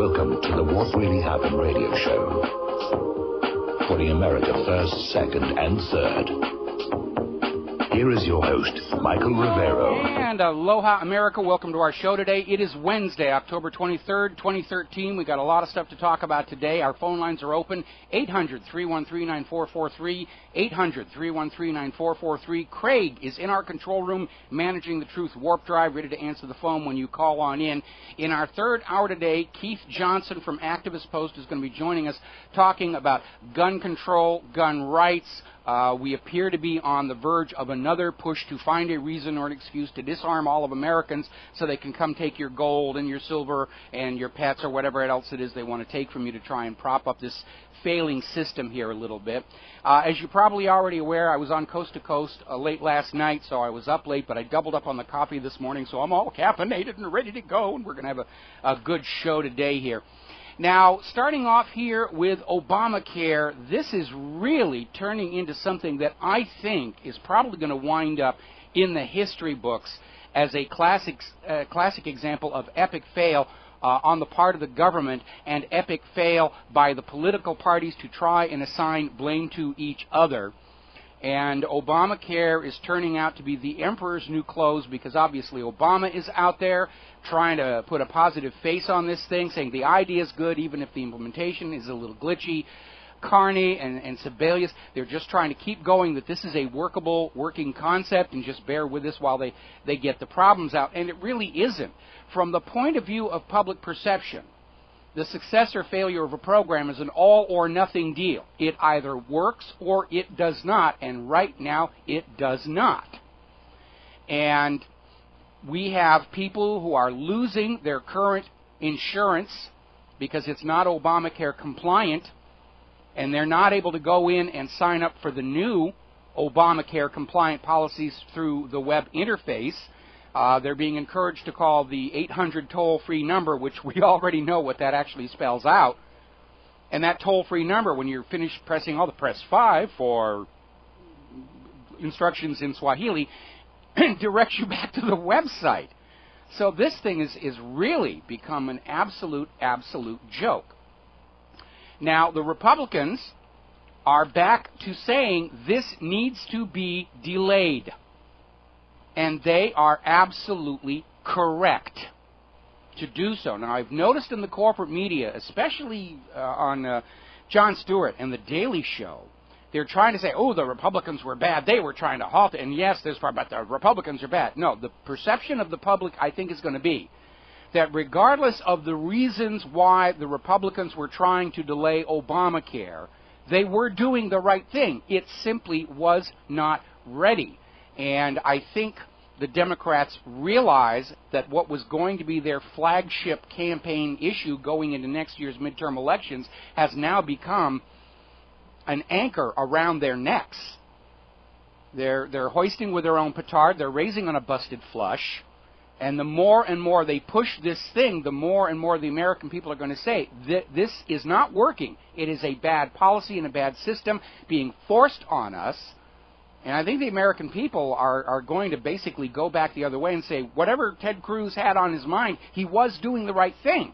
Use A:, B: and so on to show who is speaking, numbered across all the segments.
A: Welcome to the What Really Happened radio show. Putting America first, second, and third. Here is your host, Michael Rivero.
B: And aloha, America. Welcome to our show today. It is Wednesday, October 23rd, 2013. We've got a lot of stuff to talk about today. Our phone lines are open, 800-313-9443, 800-313-9443. Craig is in our control room managing the Truth Warp Drive, ready to answer the phone when you call on in. In our third hour today, Keith Johnson from Activist Post is going to be joining us talking about gun control, gun rights. We appear to be on the verge of another push to find a reason or an excuse to disarm all of Americans so they can come take your gold and your silver and your pets or whatever else it is they want to take from you to try and prop up this failing system here a little bit. As you're probably already aware, I was on Coast to Coast late last night, so I was up late, but I doubled up on the coffee this morning, so I'm all caffeinated and ready to go, and we're going to have a good show today here. Now, starting off here with Obamacare, this is really turning into something that I think is probably going to wind up in the history books as a classic example of epic fail on the part of the government and epic fail by the political parties to try and assign blame to each other. And Obamacare is turning out to be the emperor's new clothes because obviously Obama is out there trying to put a positive face on this thing, saying the idea is good even if the implementation is a little glitchy. Carney and Sebelius, they're just trying to keep going that this is a workable, working concept and just bear with us while they get the problems out. And it really isn't. From the point of view of public perception, the success or failure of a program is an all-or-nothing deal. It either works or it does not, and right now it does not. And we have people who are losing their current insurance because it's not Obamacare compliant, and they're not able to go in and sign up for the new Obamacare compliant policies through the web interface. They're being encouraged to call the 800 toll-free number, which we already know what that actually spells out. And that toll-free number, when you're finished pressing all the press 5 for instructions in Swahili, directs you back to the website. So this thing is really become an absolute joke. Now, the Republicans are back to saying this needs to be delayed. And they are absolutely correct to do so. Now, I've noticed in the corporate media, especially on Jon Stewart and The Daily Show, they're trying to say, oh, the Republicans were bad. They were trying to halt it. And yes, there's part about the Republicans are bad. No, the perception of the public, I think, is going to be that regardless of the reasons why the Republicans were trying to delay Obamacare, they were doing the right thing. It simply was not ready. And I think the Democrats realize that what was going to be their flagship campaign issue going into next year's midterm elections has now become an anchor around their necks. They're hoisting with their own petard. They're raising on a busted flush. And the more and more they push this thing, the more and more the American people are going to say, this is not working. It is a bad policy and a bad system being forced on us. And I think the American people are going to basically go back the other way and say, whatever Ted Cruz had on his mind, he was doing the right thing.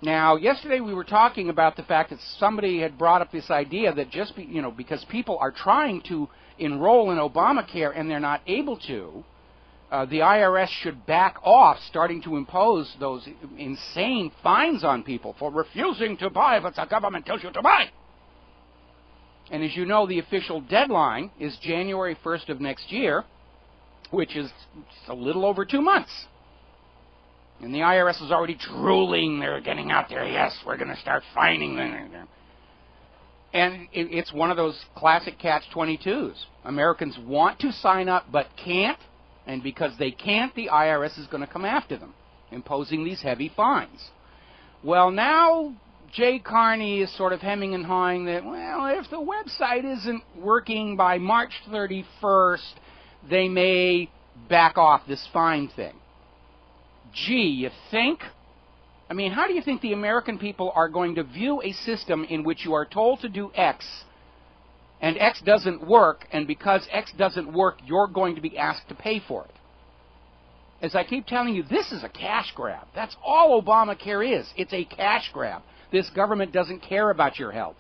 B: Now, yesterday we were talking about the fact that somebody had brought up this idea that just because people are trying to enroll in Obamacare and they're not able to, the IRS should back off starting to impose those insane fines on people for refusing to buy if the government tells you to buy. And as you know, the official deadline is January 1st of next year, which is a little over 2 months. And the IRS is already drooling. They're getting out there. Yes, we're going to start fining them. And it's one of those classic catch-22s. Americans want to sign up but can't. And because they can't, the IRS is going to come after them, imposing these heavy fines. Well, now Jay Carney is sort of hemming and hawing that, well, if the website isn't working by March 31st, they may back off this fine thing. Gee, you think? I mean, how do you think the American people are going to view a system in which you are told to do X, and X doesn't work, and because X doesn't work, you're going to be asked to pay for it? As I keep telling you, this is a cash grab. That's all Obamacare is. It's a cash grab. This government doesn't care about your health.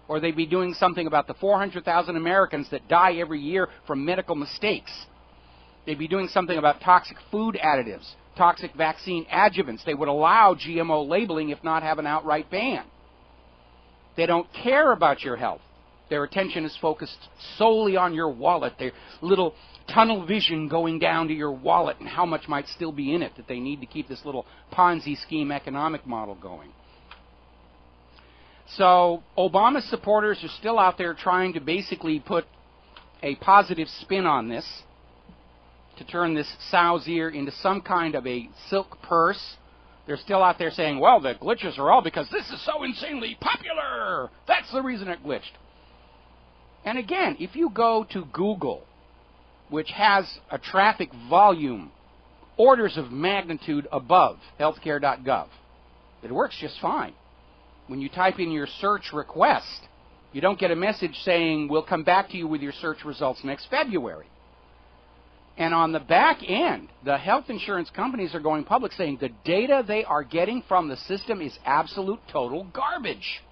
B: Or they'd be doing something about the 400,000 Americans that die every year from medical mistakes. They'd be doing something about toxic food additives, toxic vaccine adjuvants. They would allow GMO labeling, if not have an outright ban. They don't care about your health. Their attention is focused solely on your wallet, their little tunnel vision going down to your wallet and how much might still be in it that they need to keep this little Ponzi scheme economic model going. So Obama's supporters are still out there trying to basically put a positive spin on this, to turn this sow's ear into some kind of a silk purse. They're still out there saying, well, the glitches are all because this is so insanely popular. That's the reason it glitched. And again, if you go to Google, which has a traffic volume orders of magnitude above healthcare.gov, it works just fine. When you type in your search request, you don't get a message saying, we'll come back to you with your search results next February. And on the back end, the health insurance companies are going public saying the data they are getting from the system is absolute total garbage.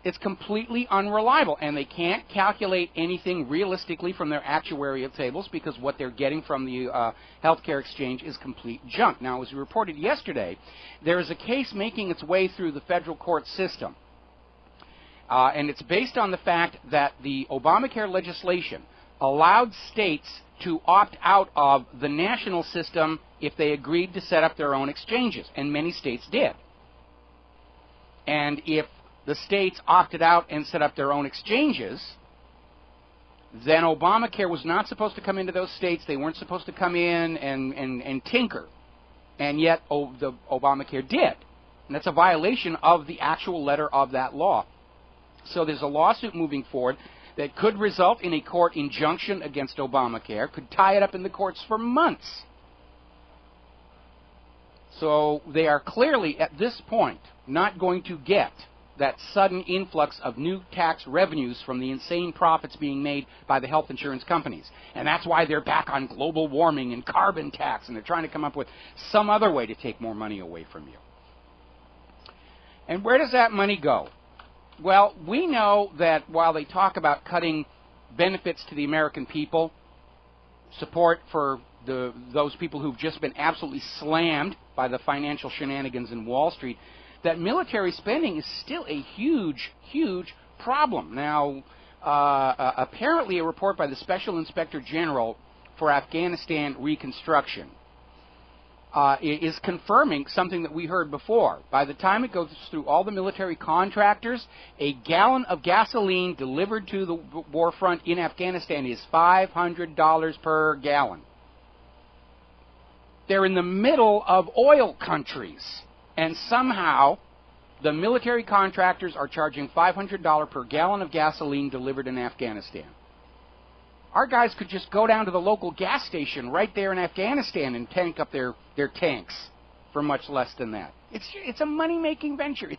B: It's completely unreliable, and they can't calculate anything realistically from their actuarial tables because what they're getting from the healthcare exchange is complete junk. Now, as we reported yesterday, there is a case making its way through the federal court system, and it's based on the fact that the Obamacare legislation allowed states to opt out of the national system if they agreed to set up their own exchanges, and many states did. And if the states opted out and set up their own exchanges, then Obamacare was not supposed to come into those states. They weren't supposed to come in and tinker. And yet the Obamacare did. And that's a violation of the actual letter of that law. So there's a lawsuit moving forward that could result in a court injunction against Obamacare, could tie it up in the courts for months. So they are clearly, at this point, not going to get that sudden influx of new tax revenues from the insane profits being made by the health insurance companies. And that's why they're back on global warming and carbon tax, and they're trying to come up with some other way to take more money away from you. And where does that money go? Well, we know that while they talk about cutting benefits to the American people, support for those people who've just been absolutely slammed by the financial shenanigans in Wall Street, that military spending is still a huge, huge problem. Now, apparently a report by the Special Inspector General for Afghanistan Reconstruction is confirming something that we heard before. By the time it goes through all the military contractors, a gallon of gasoline delivered to the war front in Afghanistan is $500 per gallon. They're in the middle of oil countries. And somehow, the military contractors are charging $500 per gallon of gasoline delivered in Afghanistan. Our guys could just go down to the local gas station right there in Afghanistan and tank up their tanks for much less than that. It's a money-making venture.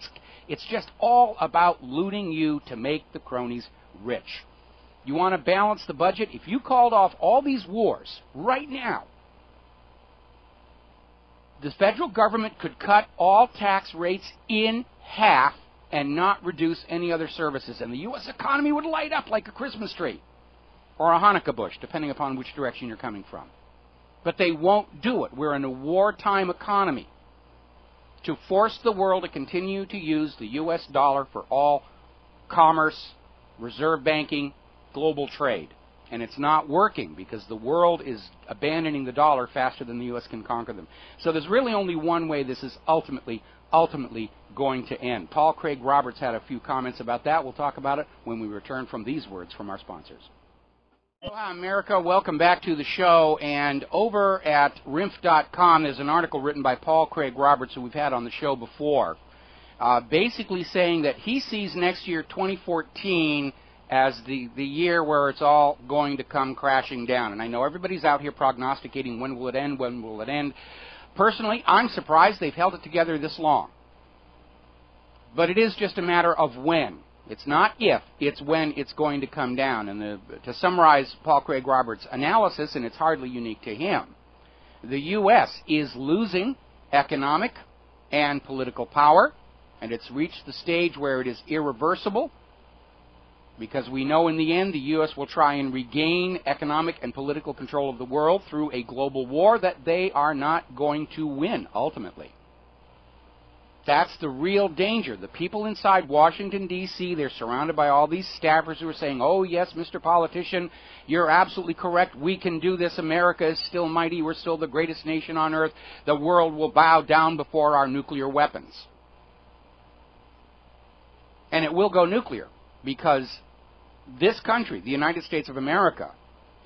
B: It's just all about looting you to make the cronies rich. You want to balance the budget? If you called off all these wars right now, the federal government could cut all tax rates in half and not reduce any other services. And the U.S. economy would light up like a Christmas tree or a Hanukkah bush, depending upon which direction you're coming from. But they won't do it. We're in a wartime economy. To force the world to continue to use the U.S. dollar for all commerce, reserve banking, global trade. And it's not working because the world is abandoning the dollar faster than the U.S. can conquer them. So there's really only one way this is ultimately going to end. Paul Craig Roberts had a few comments about that. We'll talk about it when we return from these words from our sponsors. Aloha, America. Welcome back to the show. And over at RINF.com, there's an article written by Paul Craig Roberts, who we've had on the show before, basically saying that he sees next year, 2014, as the year where it's all going to come crashing down. And I know everybody's out here prognosticating when will it end, when will it end. Personally, I'm surprised they've held it together this long. But it is just a matter of when. It's not if, it's when it's going to come down. And to summarize Paul Craig Roberts' analysis, and it's hardly unique to him, the U.S. is losing economic and political power, and it's reached the stage where it is irreversible, because we know in the end the U.S. will try and regain economic and political control of the world through a global war that they are not going to win, ultimately. That's the real danger. The people inside Washington, D.C., they're surrounded by all these staffers who are saying, oh, yes, Mr. Politician, you're absolutely correct. We can do this. America is still mighty. We're still the greatest nation on earth. The world will bow down before our nuclear weapons. And it will go nuclear because this country, the United States of America,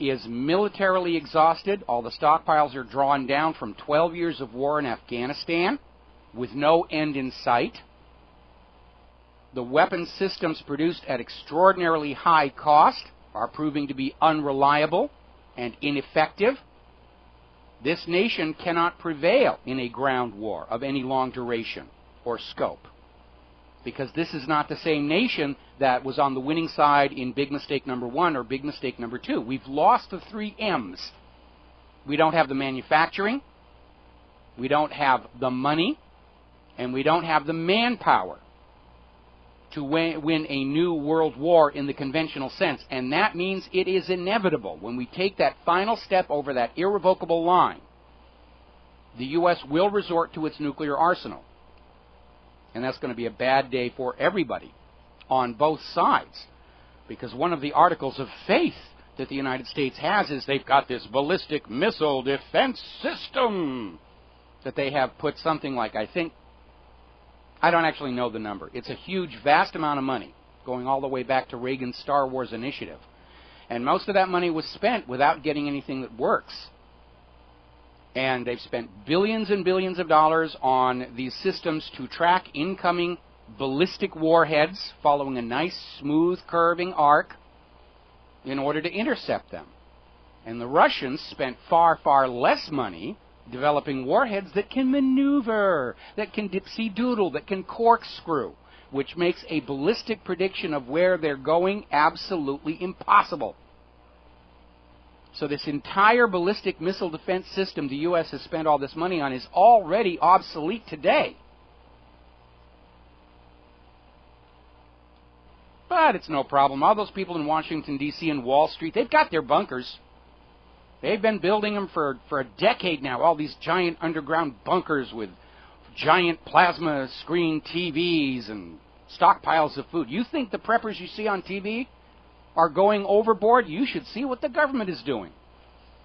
B: is militarily exhausted. All the stockpiles are drawn down from 12 years of war in Afghanistan, with no end in sight. The weapon systems produced at extraordinarily high cost are proving to be unreliable and ineffective. This nation cannot prevail in a ground war of any long duration or scope, because this is not the same nation that was on the winning side in big mistake number 1 or big mistake number 2. We've lost the 3 M's. We don't have the manufacturing, we don't have the money, and we don't have the manpower to win a new world war in the conventional sense. And that means it is inevitable. When we take that final step over that irrevocable line, the U.S. will resort to its nuclear arsenal. And that's going to be a bad day for everybody on both sides. Because one of the articles of faith that the United States has is they've got this ballistic missile defense system that they have put something like, I don't actually know the number. It's a huge, vast amount of money, going all the way back to Reagan's Star Wars initiative. And most of that money was spent without getting anything that works. And they've spent billions and billions of dollars on these systems to track incoming ballistic warheads, following a nice, smooth, curving arc, in order to intercept them. And the Russians spent far, far less money developing warheads that can maneuver, that can dipsy-doodle, that can corkscrew, which makes a ballistic prediction of where they're going absolutely impossible. So this entire ballistic missile defense system the U.S. has spent all this money on is already obsolete today. But it's no problem. All those people in Washington, D.C. and Wall Street, they've got their bunkers. They've been building them for a decade now, all these giant underground bunkers with giant plasma screen TVs and stockpiles of food. You think the preppers you see on TV are going overboard? You should see what the government is doing.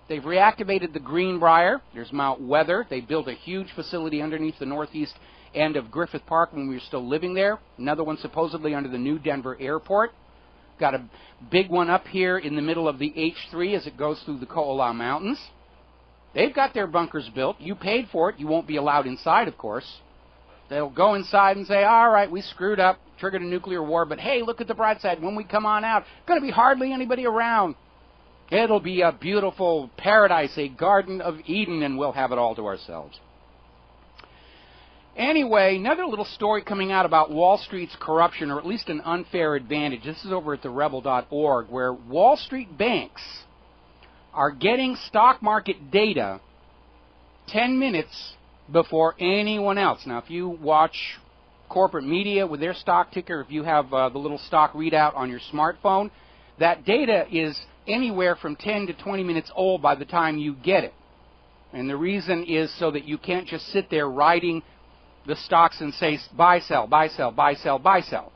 B: They've reactivated the Greenbrier. There's Mount Weather. They built a huge facility underneath the northeast end of Griffith Park when we were still living there. Another one supposedly under the new Denver airport. Got a big one up here in the middle of the H3 as it goes through the Koala Mountains. They've got their bunkers built. You paid for it. You won't be allowed inside, of course. They'll go inside and say, all right, we screwed up, triggered a nuclear war, but hey, look at the bright side. When we come on out, going to be hardly anybody around. It'll be a beautiful paradise, a Garden of Eden, and we'll have it all to ourselves. Anyway, another little story coming out about Wall Street's corruption, or at least an unfair advantage. This is over at therebel.org, where Wall Street banks are getting stock market data 10 minutes before anyone else. Now, if you watch corporate media with their stock ticker, if you have the little stock readout on your smartphone, that data is anywhere from 10 to 20 minutes old by the time you get it. And the reason is so that you can't just sit there riding the stocks and say buy, sell, buy, sell, buy, sell, buy, sell,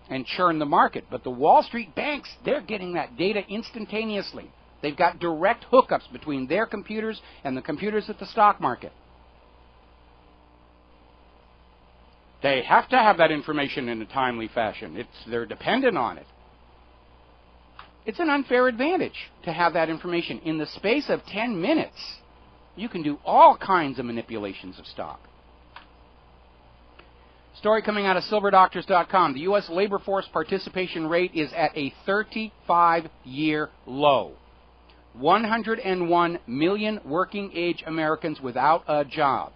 B: and churn the market. But the Wall Street banks, they're getting that data instantaneously. They've got direct hookups between their computers and the computers at the stock market. They have to have that information in a timely fashion. They're dependent on it. It's an unfair advantage to have that information. In the space of 10 minutes, you can do all kinds of manipulations of stock. Story coming out of silverdoctors.com. The U.S. labor force participation rate is at a 35-year low. 101 million working-age Americans without a job.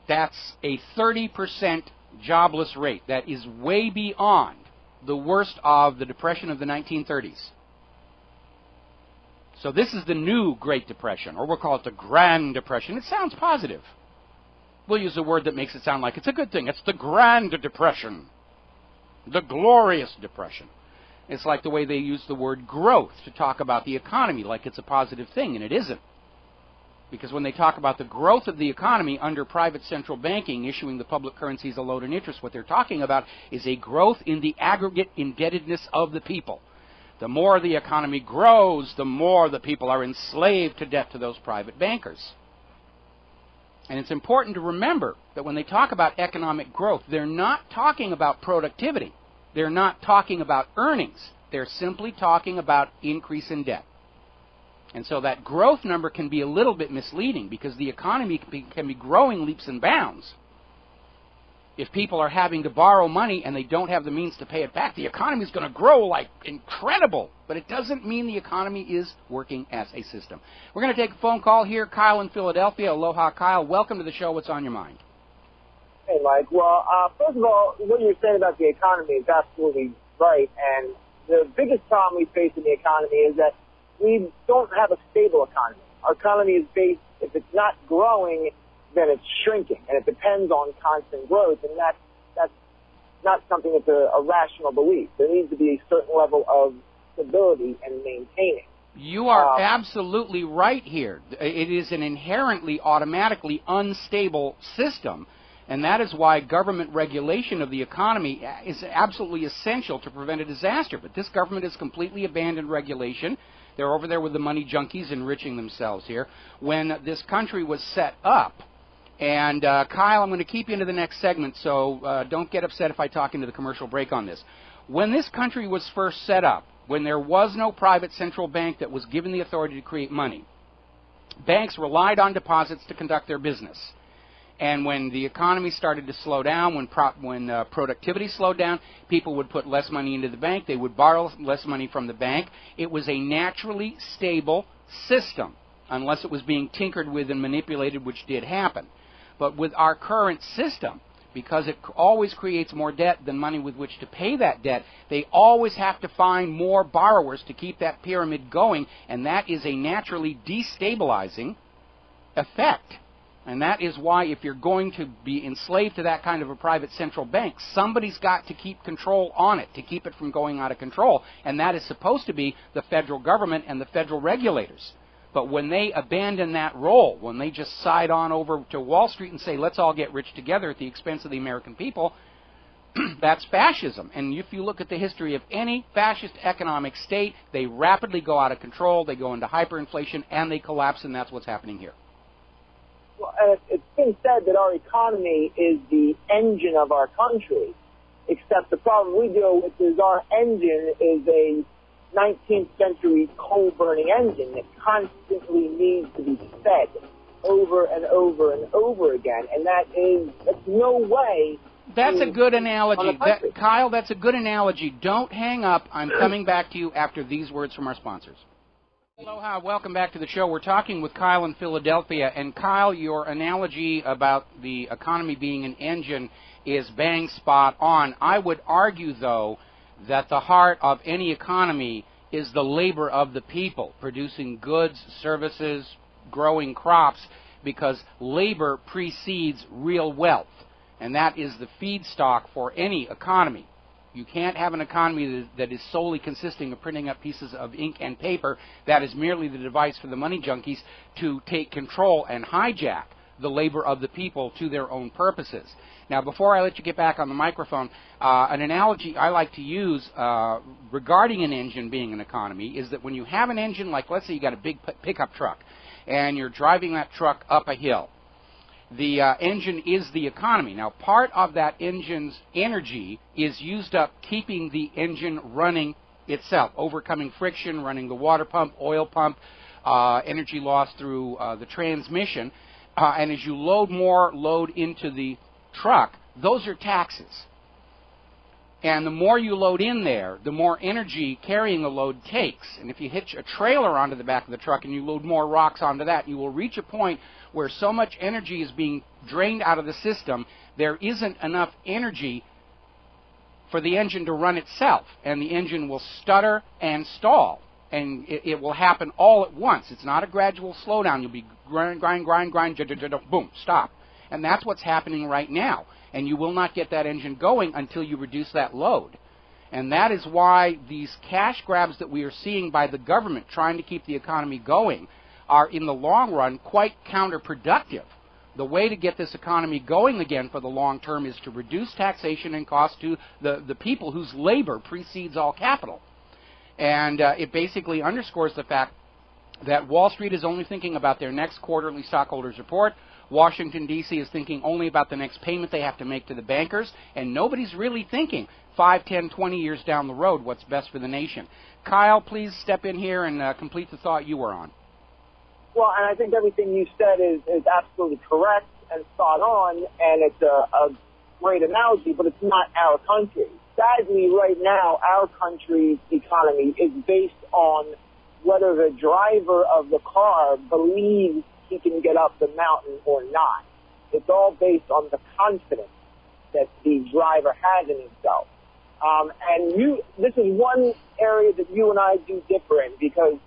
B: That's a 30% jobless rate that is way beyond the worst of the Depression of the 1930s. So this is the new Great Depression, or we'll call it the Grand Depression. It sounds positive. We'll use a word that makes it sound like it's a good thing. It's the Grand Depression, the Glorious Depression. It's like the way they use the word growth to talk about the economy like it's a positive thing, and it isn't. Because when they talk about the growth of the economy under private central banking, issuing the public currencies of load and interest, what they're talking about is a growth in the aggregate indebtedness of the people. The more the economy grows, the more the people are enslaved to debt to those private bankers. And it's important to remember that when they talk about economic growth, they're not talking about productivity. They're not talking about earnings. They're simply talking about increase in debt. And so that growth number can be a little bit misleading because the economy can be growing leaps and bounds. If people are having to borrow money and they don't have the means to pay it back, the economy is going to grow like incredible. But it doesn't mean the economy is working as a system. We're going to take a phone call here. Kyle in Philadelphia. Aloha, Kyle. Welcome to the show. What's on your mind?
C: Hey, Mike. Well, first of all, what you're saying about the economy is absolutely right. And the biggest problem we face in the economy is that we don't have a stable economy. Our economy is based, if it's not growing, then it's shrinking, and it depends on constant growth, and that's not something that's a rational belief. There needs to be a certain level of stability and maintaining.
B: You are absolutely right here. It is an inherently, automatically unstable system, and that is why government regulation of the economy is absolutely essential to prevent a disaster. But this government has completely abandoned regulation. They're over there with the money junkies enriching themselves here. When this country was set up, and Kyle, I'm going to keep you into the next segment, so don't get upset if I talk into the commercial break on this. When this country was first set up, when there was no private central bank that was given the authority to create money, banks relied on deposits to conduct their business. And when the economy started to slow down, when productivity slowed down, people would put less money into the bank. They would borrow less money from the bank. It was a naturally stable system, unless it was being tinkered with and manipulated, which did happen. But with our current system, because it always creates more debt than money with which to pay that debt, they always have to find more borrowers to keep that pyramid going, and that is a naturally destabilizing effect. And that is why if you're going to be enslaved to that kind of a private central bank, somebody's got to keep control on it to keep it from going out of control, and that is supposed to be the federal government and the federal regulators. But when they abandon that role, when they just side on over to Wall Street and say, let's all get rich together at the expense of the American people, that's fascism. And if you look at the history of any fascist economic state, they rapidly go out of control, they go into hyperinflation, and they collapse, and that's what's happening here.
C: Well, it's been said that our economy is the engine of our country, except the problem we deal with is our engine is a 19th century coal-burning engine that constantly needs to be fed over and over and over again, and that's no way.
B: That's a good analogy. Kyle, that's a good analogy. Don't hang up. I'm coming back to you after these words from our sponsors. Aloha, welcome back to the show. We're talking with Kyle in Philadelphia, and Kyle, your analogy about the economy being an engine is bang spot on. I would argue, though, that the heart of any economy is the labor of the people, producing goods, services, growing crops, because labor precedes real wealth, and that is the feedstock for any economy. You can't have an economy that is solely consisting of printing up pieces of ink and paper. That is merely the device for the money junkies to take control and hijack the labor of the people to their own purposes. Now, before I let you get back on the microphone, an analogy I like to use regarding an engine being an economy is that when you have an engine, like let's say you got a big pickup truck, and you're driving that truck up a hill, the engine is the economy. Now, part of that engine's energy is used up keeping the engine running itself, overcoming friction, running the water pump, oil pump, energy loss through the transmission. And as you load more load into the truck, those are taxes. And the more you load in there, the more energy carrying the load takes. And if you hitch a trailer onto the back of the truck and you load more rocks onto that, you will reach a point where so much energy is being drained out of the system there isn't enough energy for the engine to run itself, and the engine will stutter and stall, and it will happen all at once. It's not a gradual slowdown. You'll be grind, boom, stop. And that's what's happening right now, and you will not get that engine going until you reduce that load. And that is why these cash grabs that we are seeing by the government trying to keep the economy going are, in the long run, quite counterproductive. The way to get this economy going again for the long term is to reduce taxation and cost to the people whose labor precedes all capital. And it basically underscores the fact that Wall Street is only thinking about their next quarterly stockholders report. Washington, D.C. is thinking only about the next payment they have to make to the bankers, and nobody's really thinking 5, 10, 20 years down the road what's best for the nation. Kyle, please step in here and complete the thought you were on.
C: Well, and I think everything you said is absolutely correct and spot on, and it's a great analogy, but it's not our country. Sadly, right now, our country's economy is based on whether the driver of the car believes he can get up the mountain or not. It's all based on the confidence that the driver has in himself. This is one area that you and I do differ in, because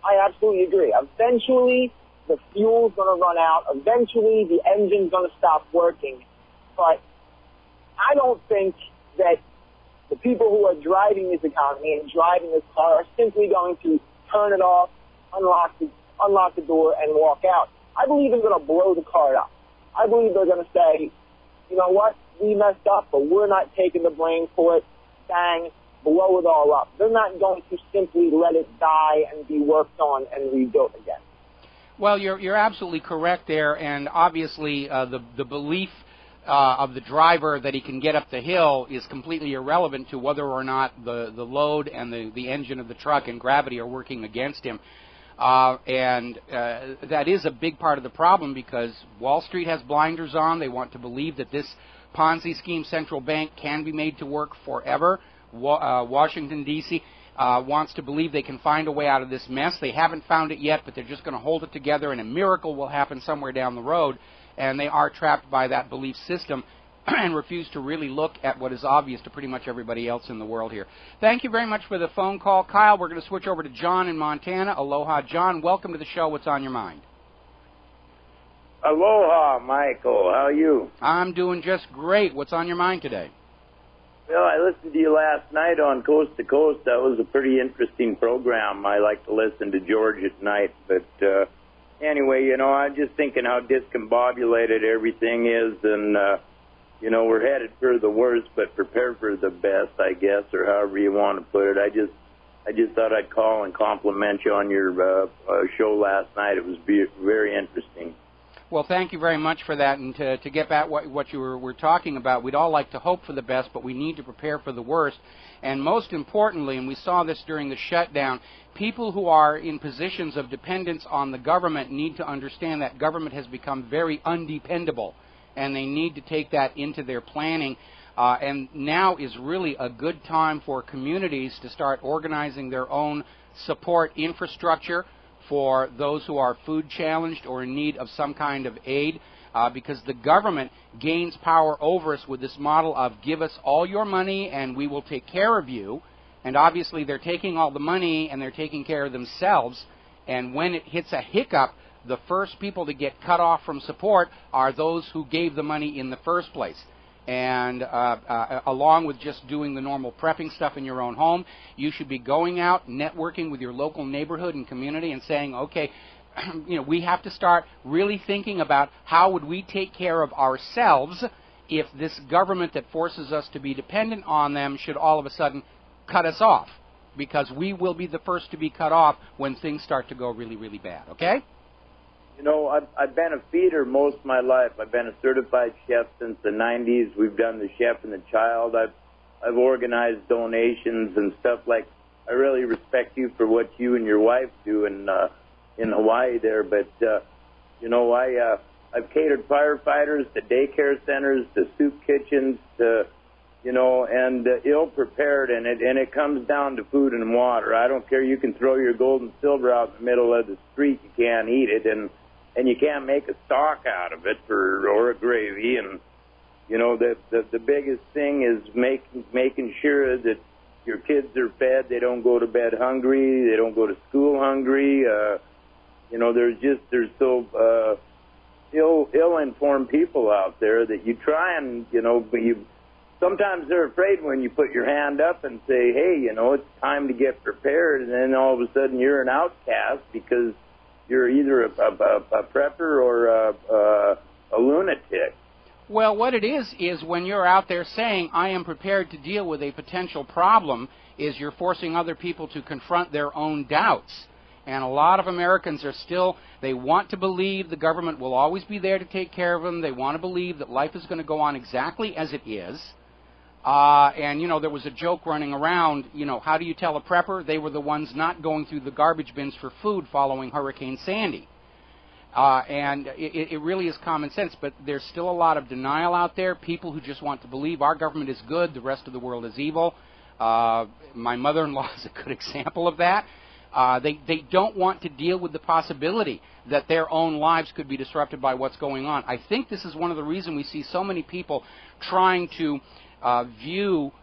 C: I absolutely agree. Eventually, the fuel's going to run out. Eventually, the engine's going to stop working. But I don't think that the people who are driving this economy and driving this car are simply going to turn it off, unlock the door, and walk out. I believe they're going to blow the car up. I believe they're going to say, you know what, we messed up, but we're not taking the blame for it. Bang, blow it all up. They're not going to simply let it die and be worked on and rebuilt again.
B: Well, you're absolutely correct there, and obviously the belief of the driver that he can get up the hill is completely irrelevant to whether or not the load and the engine of the truck and gravity are working against him. That is a big part of the problem, because Wall Street has blinders on. They want to believe that this Ponzi scheme central bank can be made to work forever. Washington, D.C. Wants to believe they can find a way out of this mess. They haven't found it yet, but they're just going to hold it together, and a miracle will happen somewhere down the road. And they are trapped by that belief system and refuse to really look at what is obvious to pretty much everybody else in the world here. Thank you very much for the phone call, Kyle. We're going to switch over to John in Montana. Aloha, John. Welcome to the show. What's on your mind?
D: Aloha, Michael. How are you?
B: I'm doing just great. What's on your mind today?
D: Well, I listened to you last night on Coast to Coast. That was a pretty interesting program. I like to listen to George at night. But anyway, you know, I'm just thinking how discombobulated everything is. And, you know, we're headed for the worst, but prepare for the best, I guess, or however you want to put it. I just thought I'd call and compliment you on your show last night. It was very interesting.
B: Well, thank you very much for that. And to get back what you were talking about, we'd all like to hope for the best, but we need to prepare for the worst. And most importantly, and we saw this during the shutdown, people who are in positions of dependence on the government need to understand that government has become very undependable, and they need to take that into their planning. And now is really a good time for communities to start organizing their own support infrastructure for those who are food challenged or in need of some kind of aid, because the government gains power over us with this model of give us all your money and we will take care of you. And obviously they're taking all the money and they're taking care of themselves. And when it hits a hiccup, the first people to get cut off from support are those who gave the money in the first place. And along with just doing the normal prepping stuff in your own home, you should be going out, networking with your local neighborhood and community and saying, okay, you know, we have to start really thinking about how would we take care of ourselves if this government that forces us to be dependent on them should all of a sudden cut us off, because we will be the first to be cut off when things start to go really, really bad, okay?
D: You know, I've been a feeder most of my life. I've been a certified chef since the 90s. We've done the chef and the child. I've organized donations and stuff. Like, I really respect you for what you and your wife do in Hawaii there. But, you know, I've catered firefighters to daycare centers, to soup kitchens, to, you know, and ill-prepared. And it comes down to food and water. I don't care. You can throw your gold and silver out in the middle of the street. You can't eat it. And you can't make a stock out of it or a gravy. And You know, the biggest thing is making sure that your kids are fed. They don't go to bed hungry. They don't go to school hungry. You know, there's so ill-informed people out there that you try and, you know, but sometimes they're afraid when you put your hand up and say, hey, you know, it's time to get prepared, and then all of a sudden you're an outcast because you're either a prepper or a lunatic.
B: Well, what it is when you're out there saying, I am prepared to deal with a potential problem, is you're forcing other people to confront their own doubts. And a lot of Americans are still, they want to believe the government will always be there to take care of them. They want to believe that life is going to go on exactly as it is. And, you know, there was a joke running around, you know, how do you tell a prepper? They were the ones not going through the garbage bins for food following Hurricane Sandy. And it really is common sense, but there's still a lot of denial out there, people who just want to believe our government is good, the rest of the world is evil. My mother-in-law is a good example of that. They don't want to deal with the possibility that their own lives could be disrupted by what's going on. I think this is one of the reasons we see so many people trying to view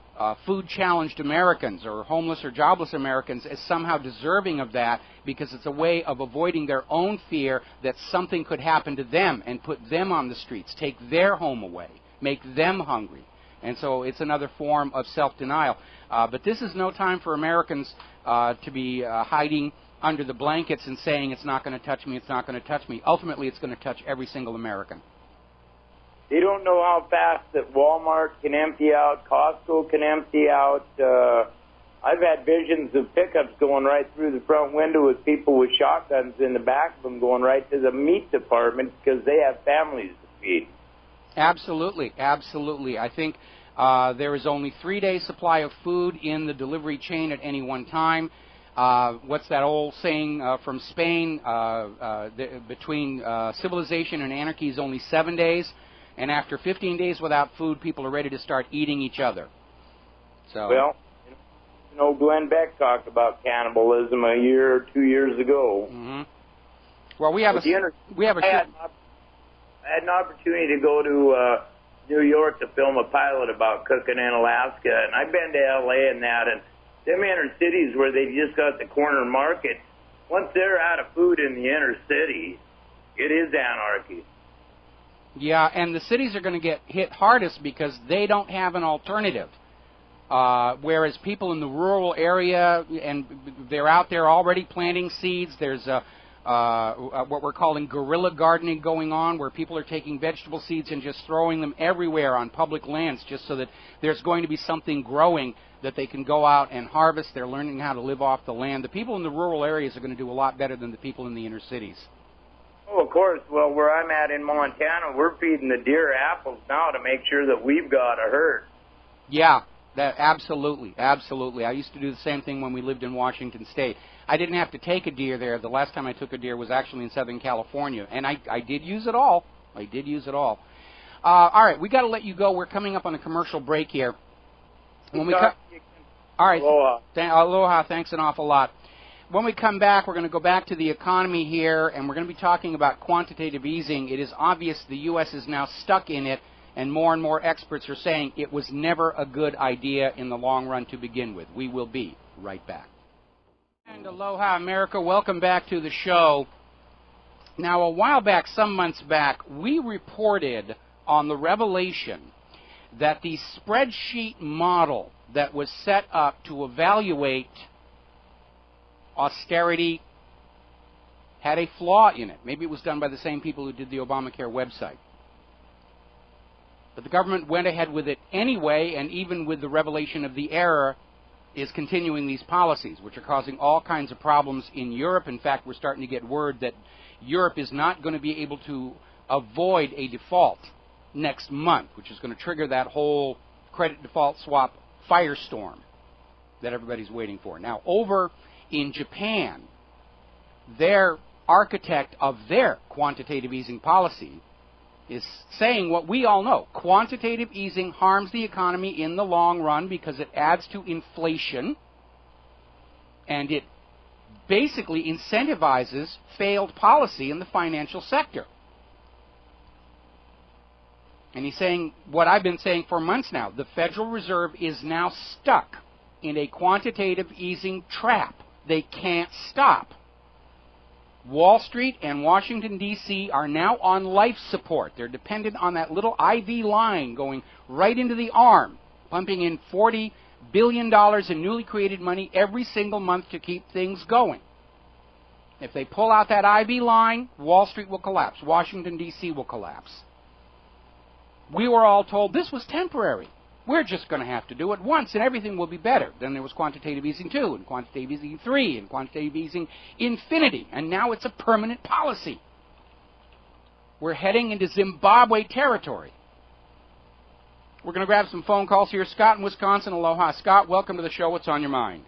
B: food-challenged Americans or homeless or jobless Americans as somehow deserving of that, because it's a way of avoiding their own fear that something could happen to them and put them on the streets, take their home away, make them hungry. And so it's another form of self-denial. But this is no time for Americans to be hiding under the blankets and saying it's not going to touch me, it's not going to touch me. Ultimately, it's going to touch every single American.
D: They don't know how fast that Walmart can empty out, Costco can empty out. I've had visions of pickups going right through the front window with people with shotguns in the back of them going right to the meat department because they have families to feed.
B: Absolutely, absolutely. I think there is only 3 days' supply of food in the delivery chain at any one time. What's that old saying from Spain? Between civilization and anarchy is only 7 days. And after 15 days without food, people are ready to start eating each other. So,
D: well, you know, Glenn Beck talked about cannibalism a year or 2 years ago.
B: Mm-hmm. Well, I
D: had an opportunity to go to New York to film a pilot about cooking in Alaska, and I've been to L.A. and that, and them inner cities where they just got the corner market, once they're out of food in the inner city, it is anarchy.
B: Yeah, and the cities are going to get hit hardest because they don't have an alternative. Whereas people in the rural area, and they're out there already planting seeds. There's what we're calling guerrilla gardening going on, where people are taking vegetable seeds and just throwing them everywhere on public lands just so that there's going to be something growing that they can go out and harvest. They're learning how to live off the land. The people in the rural areas are going to do a lot better than the people in the inner cities.
D: Oh, of course. Well, where I'm at in Montana, we're feeding the deer apples now to make sure that we've got a herd.
B: Yeah, absolutely, absolutely. I used to do the same thing when we lived in Washington State. I didn't have to take a deer there. The last time I took a deer was actually in Southern California, and I did use it all. I did use it all. All right, we got to let you go. We're coming up on a commercial break here. When we all right,
D: aloha.
B: Aloha. Thanks an awful lot. When we come back, we're going to go back to the economy here, and we're going to be talking about quantitative easing. It is obvious the U.S. is now stuck in it, and more experts are saying it was never a good idea in the long run to begin with. We will be right back. And aloha, America. Welcome back to the show. Now, a while back, some months back, we reported on the revelation that the spreadsheet model that was set up to evaluate austerity had a flaw in it. Maybe it was done by the same people who did the Obamacare website. But the government went ahead with it anyway, and even with the revelation of the error, is continuing these policies, which are causing all kinds of problems in Europe. In fact, we're starting to get word that Europe is not going to be able to avoid a default next month, which is going to trigger that whole credit default swap firestorm that everybody's waiting for. Now, over in Japan, their architect of their quantitative easing policy is saying what we all know. Quantitative easing harms the economy in the long run because it adds to inflation, and it basically incentivizes failed policy in the financial sector. And he's saying what I've been saying for months now. The Federal Reserve is now stuck in a quantitative easing trap. They can't stop. Wall Street and Washington, D.C. are now on life support. They're dependent on that little IV line going right into the arm, pumping in $40 billion in newly created money every single month to keep things going. If they pull out that IV line, Wall Street will collapse. Washington, D.C. will collapse. We were all told this was temporary. We're just going to have to do it once and everything will be better. Then there was quantitative easing 2 and quantitative easing 3 and quantitative easing infinity. And now it's a permanent policy. We're heading into Zimbabwe territory. We're going to grab some phone calls here. Scott in Wisconsin. Aloha. Scott, welcome to the show. What's on your mind?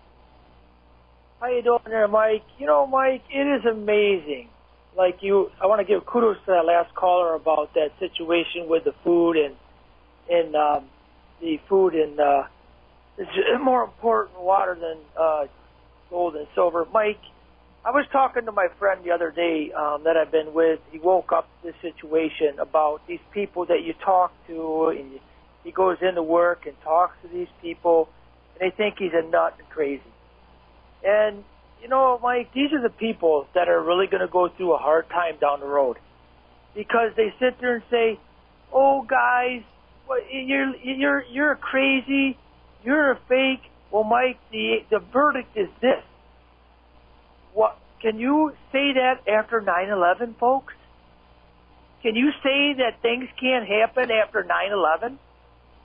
E: How you doing there, Mike? You know, Mike, it is amazing. I want to give kudos to that last caller about that situation with the food and the food and it's more important water than gold and silver. Mike, I was talking to my friend the other day that I've been with. He woke up to this situation about these people that you talk to, and he goes into work and talks to these people, and they think he's a nut and crazy. And, you know, Mike, these are the people that are really going to go through a hard time down the road because they sit there and say, oh, guys, you're crazy, you're a fake. Well, Mike, the verdict is this. What can you say that after 9/11, folks? Can you say that things can't happen after 9/11?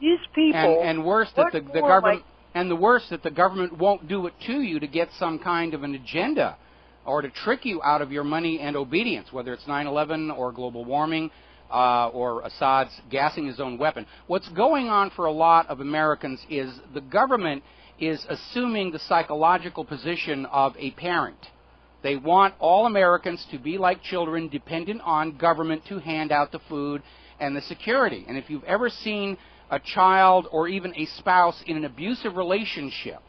E: These people
B: and worse that the government and the worst that the government won't do it to you to get some kind of an agenda or to trick you out of your money and obedience, whether it's 9/11 or global warming. Or Assad's gassing his own weapon. What's going on for a lot of Americans is the government is assuming the psychological position of a parent. They want all Americans to be like children, dependent on government to hand out the food and the security. And if you've ever seen a child or even a spouse in an abusive relationship,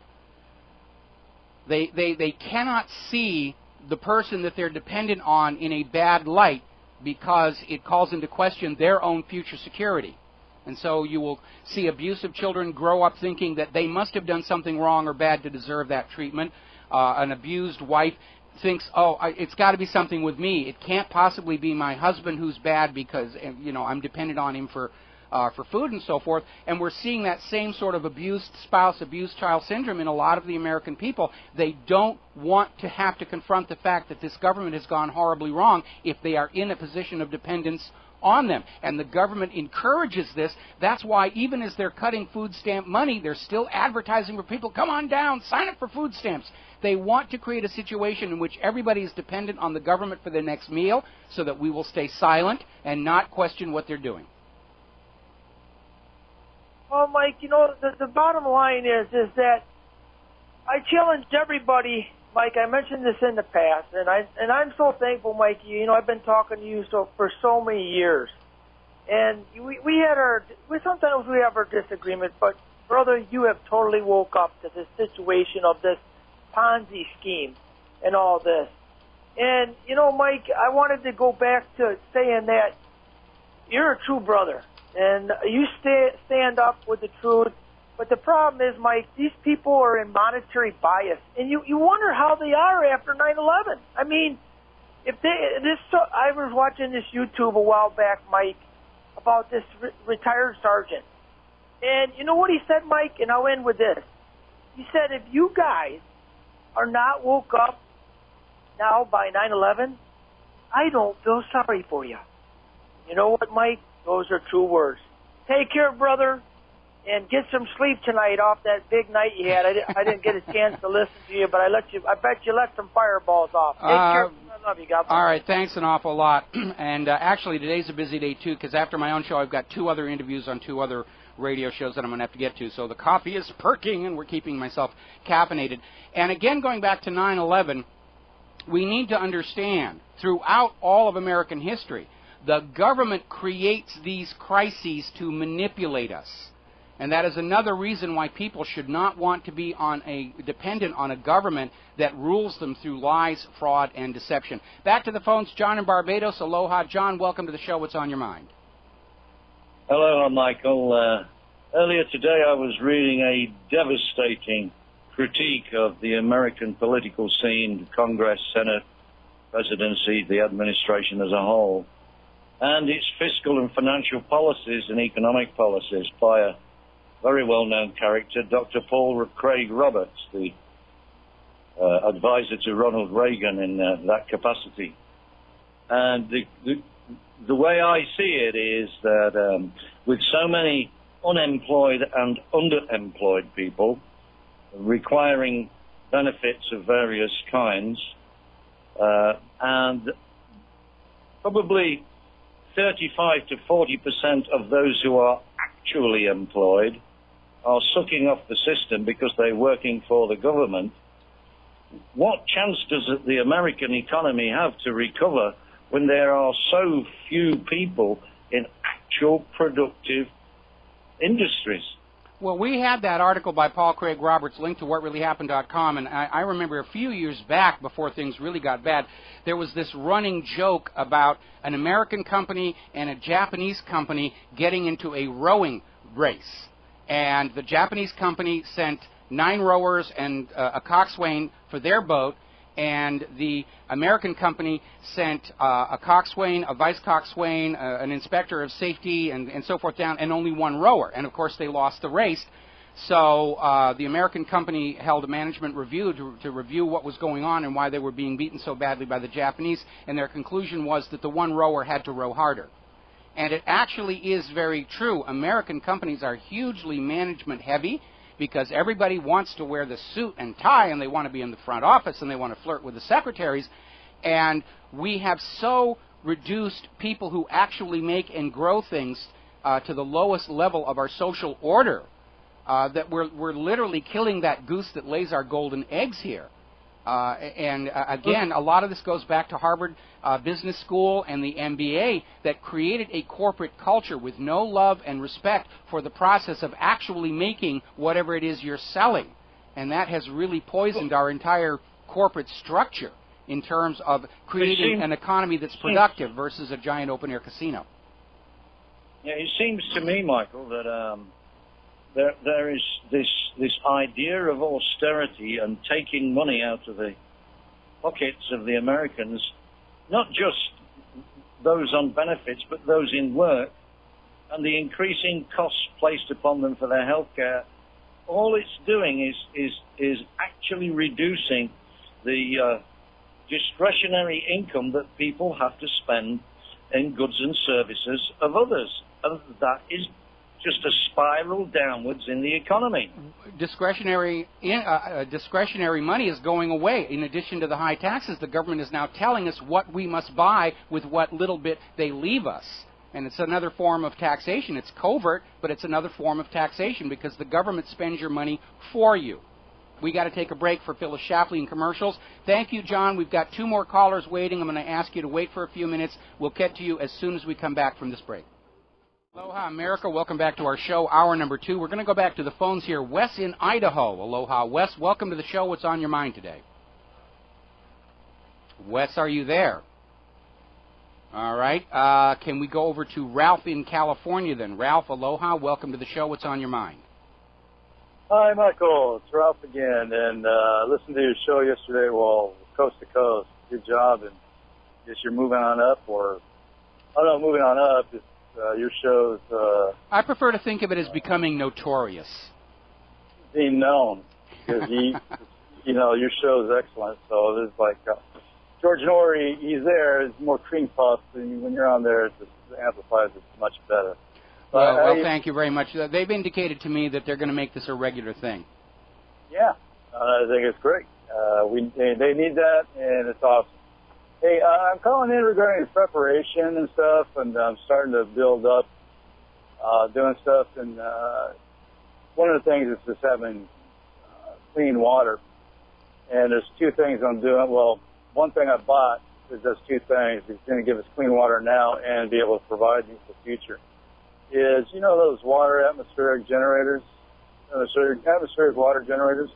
B: they cannot see the person that they're dependent on in a bad light, because it calls into question their own future security. And so you will see abusive children grow up thinking that they must have done something wrong or bad to deserve that treatment. An abused wife thinks, oh, it's got to be something with me. It can't possibly be my husband who's bad because, you know, I'm dependent on him for food and so forth. And we're seeing that same sort of abused spouse, abused child syndrome in a lot of the American people. They don't want to have to confront the fact that this government has gone horribly wrong if they are in a position of dependence on them. And the government encourages this. That's why even as they're cutting food stamp money, they're still advertising for people, come on down, sign up for food stamps. They want to create a situation in which everybody is dependent on the government for their next meal so that we will stay silent and not question what they're doing.
E: Well, Mike, you know, the bottom line is that I challenged everybody. Mike, I mentioned this in the past, and I'm so thankful, Mike. You know, I've been talking to you for so many years, and sometimes we have our disagreement, but brother, you have totally woke up to this situation of this Ponzi scheme and all this. And you know, Mike, I wanted to go back to saying that you're a true brother. And you stand up with the truth. But the problem is, Mike, these people are in monetary bias. And you wonder how they are after 9/11. I mean, I was watching this YouTube a while back, Mike, about this retired sergeant. And you know what he said, Mike? And I'll end with this. He said, if you guys are not woke up now by 9/11, I don't feel sorry for you. You know what, Mike? Those are true words. Take care, brother, and get some sleep tonight off that big night you had. I didn't get a chance to listen to you, but I bet you let some fireballs off. Take care. I love you. God bless.
B: All right, thanks an awful lot. And actually, today's a busy day, too, because after my own show, I've got 2 other interviews on 2 other radio shows that I'm going to have to get to. So the coffee is perking, and we're keeping myself caffeinated. And again, going back to 9/11, we need to understand, throughout all of American history, the government creates these crises to manipulate us. And that is another reason why people should not want to be dependent on a government that rules them through lies, fraud, and deception. Back to the phones. John in Barbados. Aloha. John, welcome to the show. What's on your mind?
F: Hello, Michael. Earlier today I was reading a devastating critique of the American political scene, Congress, Senate, presidency, the administration as a whole, and its fiscal and financial policies and economic policies by a very well-known character, Dr. Paul Craig Roberts, the advisor to Ronald Reagan in that capacity. And the way I see it is that with so many unemployed and underemployed people requiring benefits of various kinds, and probably 35 to 40% of those who are actually employed are sucking off the system because they're working for the government. What chance does the American economy have to recover when there are so few people in actual productive industries?
B: Well, we had that article by Paul Craig Roberts linked to whatreallyhappened.com, and I remember a few years back, before things really got bad, there was this running joke about an American company and a Japanese company getting into a rowing race. And the Japanese company sent 9 rowers and a coxswain for their boat, and the American company sent a coxswain, a vice coxswain, an inspector of safety, and so forth down, and only 1 rower. And, of course, they lost the race. So the American company held a management review to review what was going on and why they were being beaten so badly by the Japanese, and their conclusion was that the 1 rower had to row harder. And it actually is very true. American companies are hugely management-heavy, because everybody wants to wear the suit and tie, and they want to be in the front office, and they want to flirt with the secretaries. And we have so reduced people who actually make and grow things to the lowest level of our social order that we're literally killing that goose that lays our golden eggs here. Again, a lot of this goes back to Harvard Business School and the MBA that created a corporate culture with no love and respect for the process of actually making whatever it is you're selling. And that has really poisoned our entire corporate structure in terms of creating an economy that's productive versus a giant open-air casino.
F: Yeah, it seems to me, Michael, that there is this idea of austerity and taking money out of the pockets of the Americans, not just those on benefits, but those in work, and the increasing costs placed upon them for their health care. All it's doing is actually reducing the discretionary income that people have to spend in goods and services of others. And that is just a spiral downwards in the economy.
B: Discretionary money is going away. In addition to the high taxes, the government is now telling us what we must buy with what little bit they leave us. And it's another form of taxation. It's covert, but it's another form of taxation because the government spends your money for you. We got to take a break for Phyllis Shapley and commercials. Thank you, John. We've got 2 more callers waiting. I'm going to ask you to wait for a few minutes. We'll get to you as soon as we come back from this break. Aloha, America. Welcome back to our show, hour number 2. We're going to go back to the phones here. Wes in Idaho. Aloha, Wes. Welcome to the show. What's on your mind today? Wes, are you there? All right. Can we go over to Ralph in California then? Ralph, aloha. Welcome to the show. What's on your mind?
G: Hi, Michael. It's Ralph again. And listened to your show yesterday, coast to coast. Good job. And guess you're moving on up, or, I don't know, moving on up. Just, your show's...
B: I prefer to think of it as becoming notorious.
G: Being known. Because, your show's excellent. So it's like... George Norrie, he's there. It's more cream puffs. And when you're on there, it just amplifies it much better.
B: Well, thank you very much. They've indicated to me that they're going to make this a regular thing.
G: Yeah, I think it's great. They need that, and it's awesome. Hey, I'm calling in regarding preparation and stuff, and I'm starting to build up, doing stuff. And one of the things is just having clean water. And there's 2 things I'm doing. Well, one thing I bought is those 2 things. It's going to give us clean water now and be able to provide me for the future. Is, those atmospheric generators, atmospheric water generators?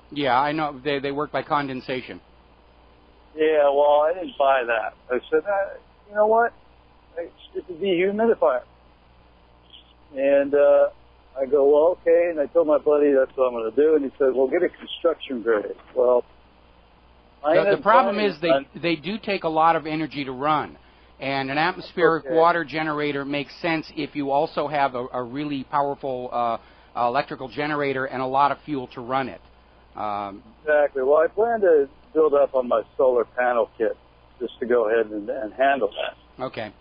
B: Yeah, I know. They work by condensation.
G: Yeah, well, I didn't buy that. I said, you know what? It's a dehumidifier. And I go, well, okay. And I told my buddy that's what I'm going to do. And he said, well, get a construction grade. Well,
B: the problem is they do take a lot of energy to run. And an atmospheric water generator makes sense if you also have a really powerful electrical generator and a lot of fuel to run it.
G: Exactly. Well, I plan to build up on my solar panel kit just to go ahead and handle that.
B: Okay.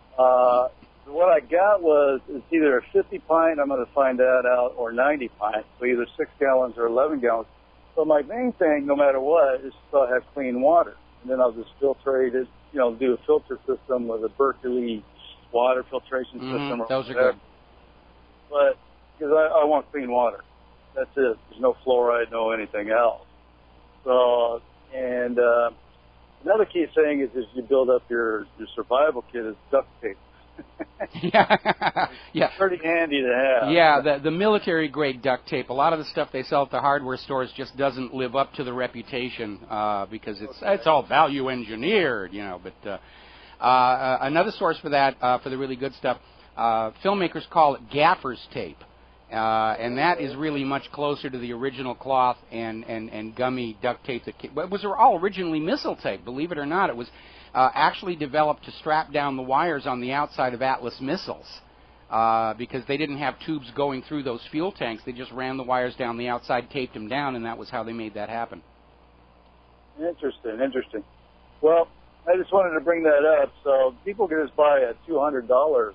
G: What I got was it's either a 50 pint, I'm going to find that out, or 90 pints, so either 6 gallons or 11 gallons. So my main thing, no matter what, is to have clean water. And then I'll just filtrate it, do a filter system with a Berkeley water filtration system.
B: Those are good.
G: But, because I want clean water. That's it. There's no fluoride, no anything else. So, and another key thing is you build up your survival kit is duct tape.
B: Yeah.
G: Pretty handy to have.
B: Yeah, the military grade duct tape. A lot of the stuff they sell at the hardware stores just doesn't live up to the reputation because it's all value engineered, But another source for that, for the really good stuff, filmmakers call it gaffer's tape. And that is really much closer to the original cloth and gummy duct tape that was all originally missile tape. Believe it or not, it was actually developed to strap down the wires on the outside of Atlas missiles because they didn't have tubes going through those fuel tanks. They just ran the wires down the outside, taped them down, and that was how they made that happen.
G: Interesting. Well, I just wanted to bring that up. So people can just buy a $200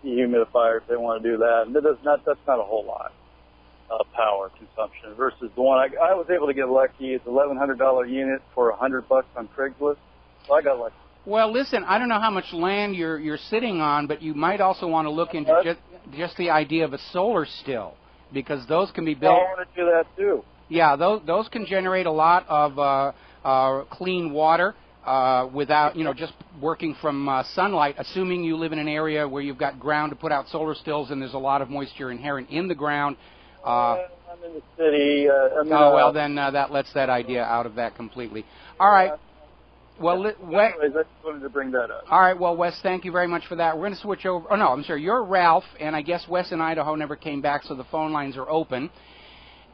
G: dehumidifier if they want to do that, and that's not a whole lot of power consumption versus the one I was able to get lucky. It's $1,100 unit for $100 on Craigslist. So I got lucky.
B: Well, listen, I don't know how much land you're sitting on, but you might also want to look into just the idea of a solar still, because those can be built.
G: I want to do that too.
B: Yeah, those can generate a lot of clean water. Without, just working from sunlight, assuming you live in an area where you've got ground to put out solar stills and there's a lot of moisture inherent in the ground.
G: I'm in the city.
B: Then that lets that idea out of that completely. All right. Well,
G: anyways, I just wanted to bring that up.
B: All right. Well, Wes, thank you very much for that. We're going to switch over. Oh, no, I'm sorry. You're Ralph, and I guess Wes in Idaho never came back, so the phone lines are open.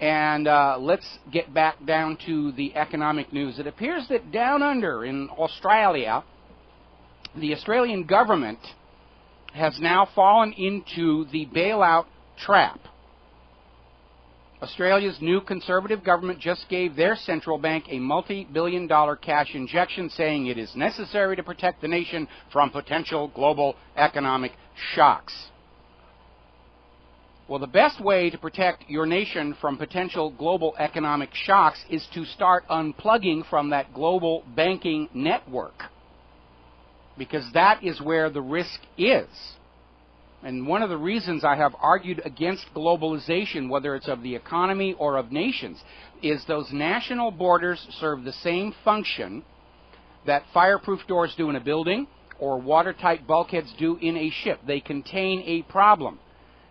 B: And let's get back down to the economic news. It appears that down under in Australia, the Australian government has now fallen into the bailout trap. Australia's new Conservative government just gave their central bank a multi-billion-dollar cash injection, saying it is necessary to protect the nation from potential global economic shocks. Well, the best way to protect your nation from potential global economic shocks is to start unplugging from that global banking network, because that is where the risk is. And one of the reasons I have argued against globalization, whether it's of the economy or of nations, is those national borders serve the same function that fireproof doors do in a building or watertight bulkheads do in a ship. They contain a problem.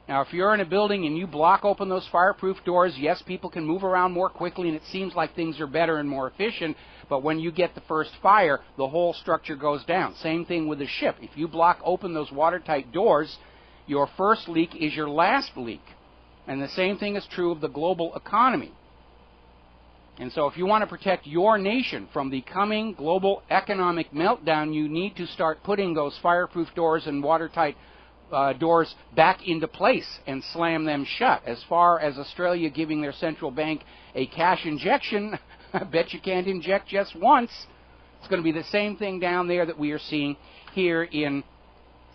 B: Now, if you're in a building and you block open those fireproof doors, yes, people can move around more quickly and it seems like things are better and more efficient, but when you get the first fire, the whole structure goes down. Same thing with a ship. If you block open those watertight doors, your first leak is your last leak. And the same thing is true of the global economy. And so if you want to protect your nation from the coming global economic meltdown, you need to start putting those fireproof doors and watertight doors back into place and slam them shut. As far as Australia giving their central bank a cash injection, I bet you can't inject just once. It's going to be the same thing down there that we are seeing here in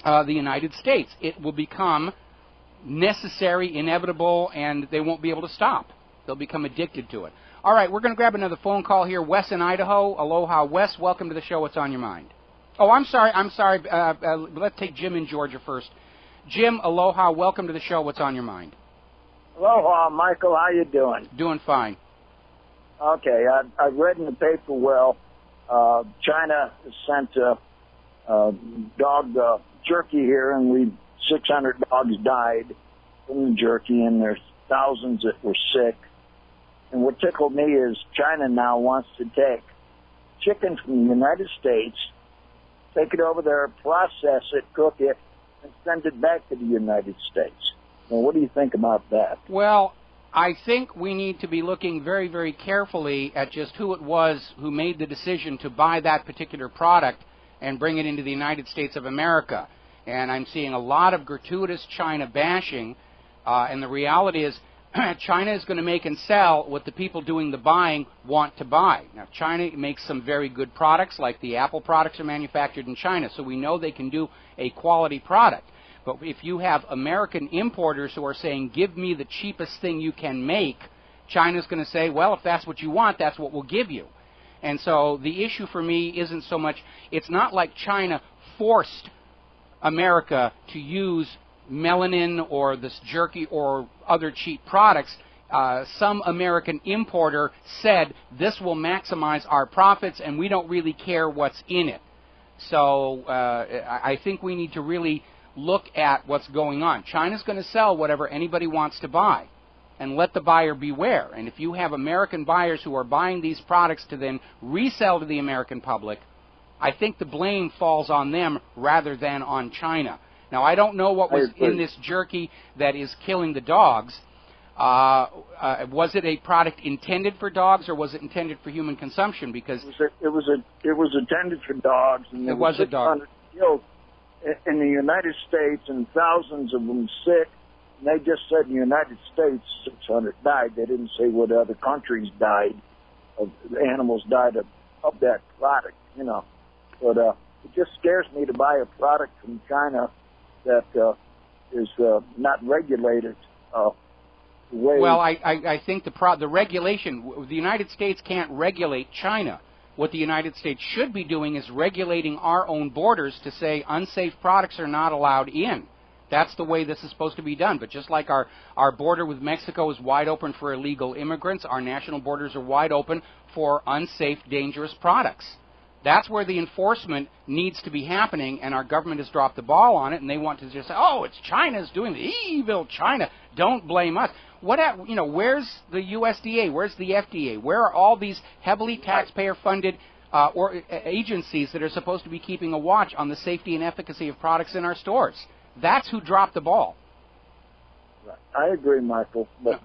B: the United States. It will become necessary, inevitable, and they won't be able to stop. They'll become addicted to it. All right, we're going to grab another phone call here. Wes in Idaho. Aloha, Wes. Welcome to the show. What's on your mind? Oh, I'm sorry. Let's take Jim in Georgia first. Jim, aloha. Welcome to the show. What's on your mind?
H: Aloha, Michael. How you doing?
B: Doing fine.
H: Okay. I read in the paper, China sent dog jerky here, and 600 dogs died from the jerky, and there's thousands that were sick. And what tickled me is China now wants to take chicken from the United States, take it over there, process it, cook it, and send it back to the United States. Now, what do you think about that?
B: Well, I think we need to be looking very, very carefully at just who it was who made the decision to buy that particular product and bring it into the United States of America. And I'm seeing a lot of gratuitous China bashing, and the reality is China is going to make and sell what the people doing the buying want to buy. Now, China makes some very good products, like the Apple products are manufactured in China, so we know they can do a quality product. But if you have American importers who are saying, give me the cheapest thing you can make, China's going to say, well, if that's what you want, that's what we'll give you. And so the issue for me isn't so much, it's not like China forced America to use melanin or this jerky or other cheap products. Some American importer said this will maximize our profits and we don't really care what's in it. So I think we need to really look at what's going on. China's going to sell whatever anybody wants to buy, and let the buyer beware. And if you have American buyers who are buying these products to then resell to the American public, I think the blame falls on them rather than on China. Now, I don't know what was in this jerky that is killing the dogs. Was it a product intended for dogs, or was it intended for human consumption? Because
H: it was intended for dogs, and
B: it was a dog.
H: Killed in the United States, and thousands of them sick. And they just said in the United States 600 died. They didn't say what other countries died. The animals died of that product, you know. But it just scares me to buy a product from China that is not regulated.
B: Well, I think the regulation, the United States can't regulate China. What the United States should be doing is regulating our own borders to say unsafe products are not allowed in. That's the way this is supposed to be done. But just like our border with Mexico is wide open for illegal immigrants, our national borders are wide open for unsafe, dangerous products. That's where the enforcement needs to be happening, and our government has dropped the ball on it, and they want to just say, oh, it's China's doing the evil China. Don't blame us. Where's the USDA? Where's the FDA? Where are all these heavily taxpayer-funded agencies that are supposed to be keeping a watch on the safety and efficacy of products in our stores? That's who dropped the ball.
H: Right. I agree, Michael, but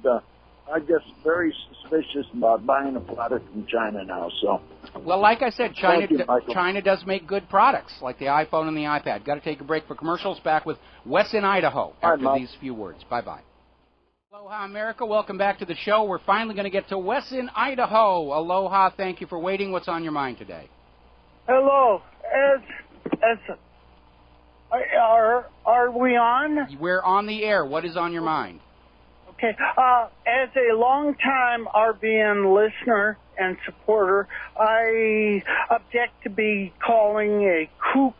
H: I'm just very suspicious about buying a product from China now. So,
B: well, like I said, China does make good products, like the iPhone and the iPad. Got to take a break for commercials. Back with Wes in Idaho after these few words. Bye-bye. Aloha, America. Welcome back to the show. We're finally going to get to Wes in Idaho. Aloha. Thank you for waiting. What's on your mind today?
I: Hello. Are we on?
B: We're on the air. What is on your mind?
I: Okay. As a long-time RBN listener and supporter, I object to be calling a kook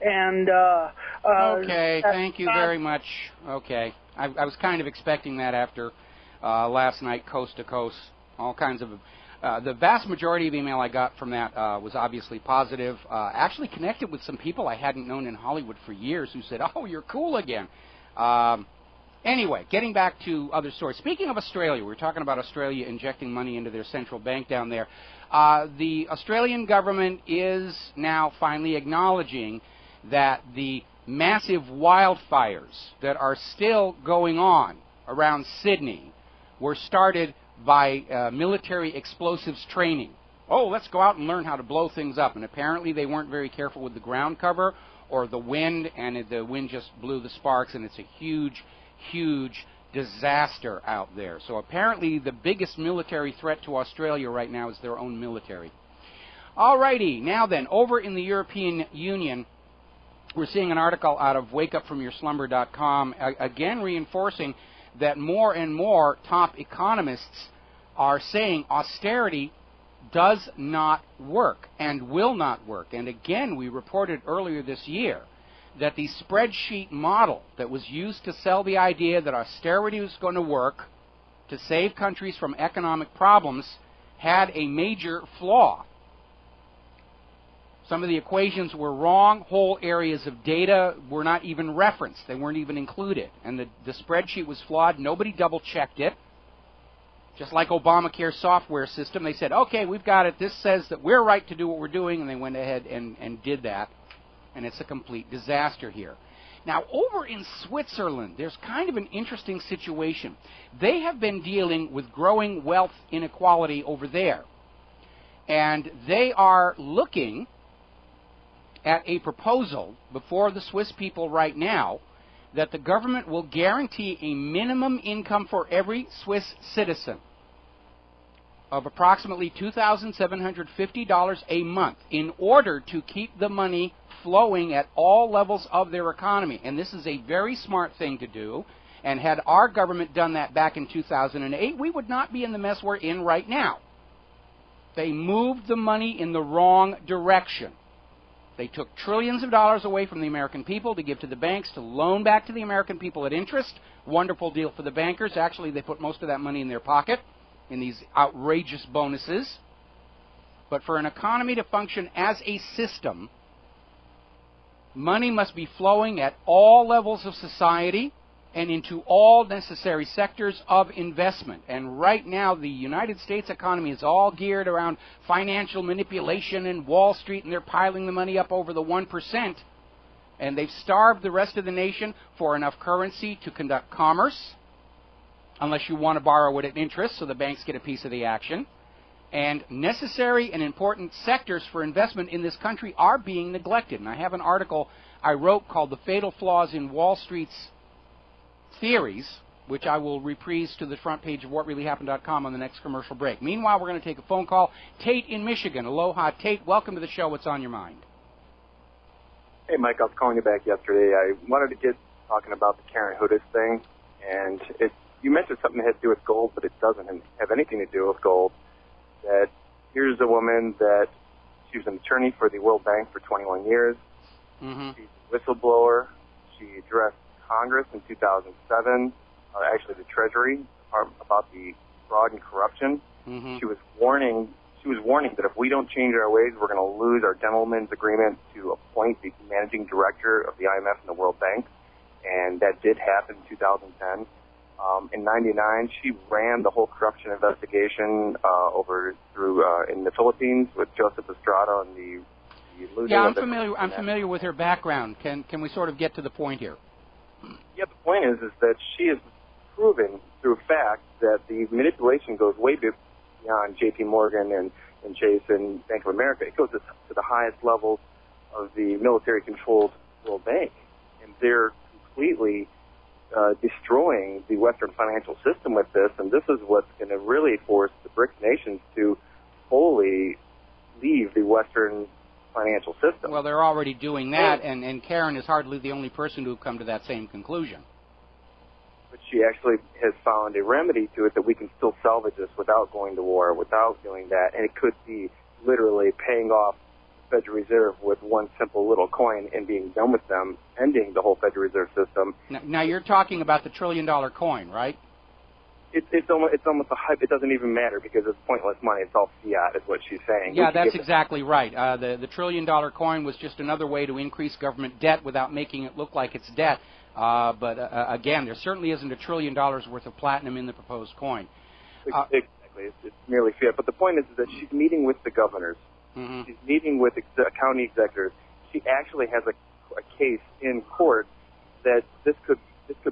I: and...
B: okay, thank you very much. Okay. I was kind of expecting that after last night, coast to coast, all kinds of... the vast majority of email I got from that was obviously positive. Actually connected with some people I hadn't known in Hollywood for years who said, oh, you're cool again. Anyway, getting back to other stories. Speaking of Australia, we were talking about Australia injecting money into their central bank down there. The Australian government is now finally acknowledging that the massive wildfires that are still going on around Sydney were started by military explosives training. Oh, let's go out and learn how to blow things up. And apparently they weren't very careful with the ground cover or the wind, and the wind just blew the sparks, and it's a huge, huge disaster out there. So apparently the biggest military threat to Australia right now is their own military. Alrighty, now then, over in the European Union, we're seeing an article out of wakeupfromyourslumber.com, again reinforcing that more and more top economists are saying austerity does not work and will not work. And again, we reported earlier this year that the spreadsheet model that was used to sell the idea that austerity was going to work to save countries from economic problems had a major flaw. Some of the equations were wrong. Whole areas of data were not even referenced. They weren't even included. And the spreadsheet was flawed. Nobody double-checked it. Just like Obamacare software system, they said, okay, we've got it. This says that we're right to do what we're doing, and they went ahead and did that. And it's a complete disaster here. Now, over in Switzerland, there's kind of an interesting situation. They have been dealing with growing wealth inequality over there. And they are looking at a proposal before the Swiss people right now that the government will guarantee a minimum income for every Swiss citizen of approximately $2,750 a month in order to keep the money flowing at all levels of their economy. And this is a very smart thing to do. And had our government done that back in 2008, we would not be in the mess we're in right now. They moved the money in the wrong direction. They took trillions of dollars away from the American people to give to the banks to loan back to the American people at interest. Wonderful deal for the bankers. Actually, they put most of that money in their pocket in these outrageous bonuses. But for an economy to function as a system, money must be flowing at all levels of society and into all necessary sectors of investment. And right now, the United States economy is all geared around financial manipulation and Wall Street, and they're piling the money up over the 1%. And they've starved the rest of the nation for enough currency to conduct commerce, unless you want to borrow it at interest so the banks get a piece of the action. And necessary and important sectors for investment in this country are being neglected. And I have an article I wrote called The Fatal Flaws in Wall Street's Theories, which I will reprise to the front page of whatreallyhappened.com on the next commercial break. Meanwhile, we're going to take a phone call. Tate in Michigan. Aloha, Tate. Welcome to the show. What's on your mind?
J: Hey, Mike. I was calling you back yesterday. I wanted to get talking about the Karen Hoodis thing, and you mentioned something that had to do with gold, but it doesn't have anything to do with gold. That here's a woman that she was an attorney for the World Bank for 21 years. Mm-hmm. She's a whistleblower. She addressed Congress in 2007, actually the Treasury, about the fraud and corruption. Mm-hmm. She was warning that if we don't change our ways, we're going to lose our gentleman's agreement to appoint the managing director of the IMF and the World Bank, and that did happen in 2010. In '99, she ran the whole corruption investigation in the Philippines with Joseph Estrada and the losing.
B: Yeah, I'm familiar with her background. Can we sort of get to the point here?
J: Yeah, the point is that she has proven through fact that the manipulation goes way beyond J.P. Morgan and Chase and Bank of America. It goes to the highest levels of the military-controlled World Bank, and they're completely destroying the Western financial system with this, and this is what's going to really force the BRICS nations to fully leave the Western financial system.
B: Well, they're already doing that, and Karen is hardly the only person to have come to that same conclusion.
J: But she actually has found a remedy to it that we can still salvage this without going to war, without doing that, and it could be literally paying off the Federal Reserve with one simple little coin and being done with them, ending the whole Federal Reserve system.
B: Now you're talking about the $1 trillion coin, right?
J: It's almost a hype. It doesn't even matter because it's pointless money. It's all fiat, is what she's saying.
B: Yeah, that's exactly right. The $1 trillion coin was just another way to increase government debt without making it look like it's debt. But again, there certainly isn't $1 trillion worth of platinum in the proposed coin.
J: Exactly. It's merely fiat. But the point is that she's meeting with the governors. Mm-hmm. She's meeting with county executives. She actually has a case in court that this could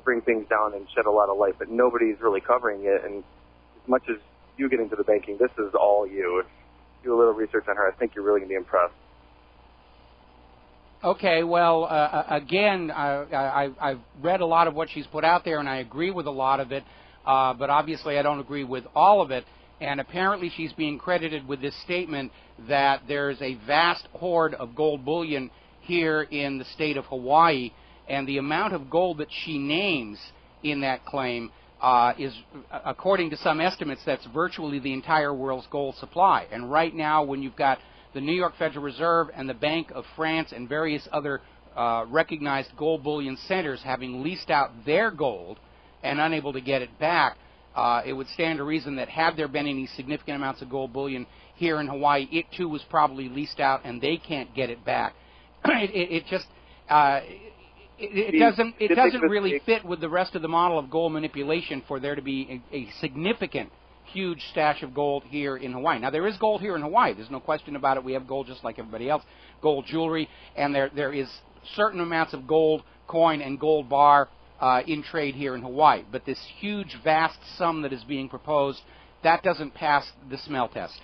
J: bring things down and shed a lot of light, but nobody's really covering it. And as much as you get into the banking, this is all you. If you do a little research on her, I think you're really going to be impressed.
B: Okay, well, again, I've read a lot of what she's put out there, and I agree with a lot of it, but obviously I don't agree with all of it. And apparently she's being credited with this statement that there's a vast hoard of gold bullion here in the state of Hawaii, and the amount of gold that she names in that claim is, according to some estimates, that's virtually the entire world's gold supply. And right now, when you've got the New York Federal Reserve and the Bank of France and various other recognized gold bullion centers having leased out their gold and unable to get it back, it would stand to reason that had there been any significant amounts of gold bullion here in Hawaii, it too was probably leased out and they can't get it back. It doesn't really fit with the rest of the model of gold manipulation for there to be a significant, huge stash of gold here in Hawaii. Now, there is gold here in Hawaii. There's no question about it. We have gold just like everybody else, gold jewelry, and there is certain amounts of gold coin and gold bar in trade here in Hawaii. But this huge, vast sum that is being proposed, that doesn't pass the smell test.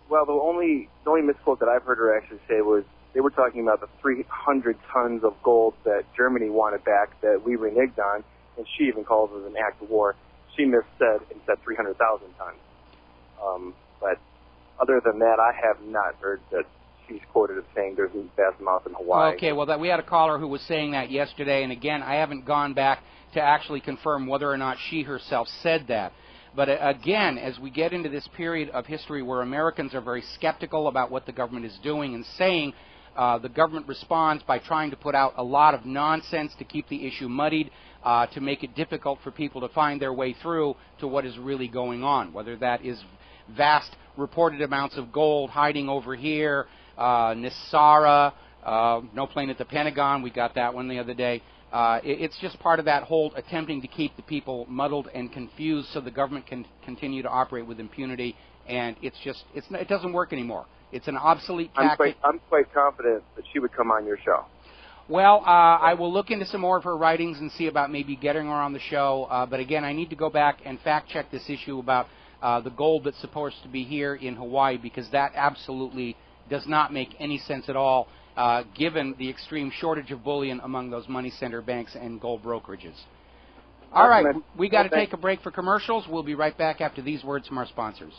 J: Well, the only misquote that I've heard her actually say was they were talking about the 300 tons of gold that Germany wanted back that we reneged on, and she even calls it an act of war. She missaid and said 300,000 tons. But other than that, I have not heard that she's quoted as saying there's these vast amounts in Hawaii.
B: Okay, well, we had a caller who was saying that yesterday, and again, I haven't gone back to actually confirm whether or not she herself said that. But again, as we get into this period of history where Americans are very skeptical about what the government is doing and saying, the government responds by trying to put out a lot of nonsense to keep the issue muddied, to make it difficult for people to find their way through to what is really going on, whether that is vast reported amounts of gold hiding over here, Nisara, no plane at the Pentagon, we got that one the other day. It's just part of that whole attempting to keep the people muddled and confused so the government can continue to operate with impunity, and it doesn't work anymore. It's an obsolete tactic.
J: I'm quite confident that she would come on your show.
B: Well, I will look into some more of her writings and see about maybe getting her on the show. But again, I need to go back and fact-check this issue about the gold that's supposed to be here in Hawaii, because that absolutely does not make any sense at all, given the extreme shortage of bullion among those money center banks and gold brokerages. All right, we got to take a break for commercials. We'll be right back after these words from our sponsors.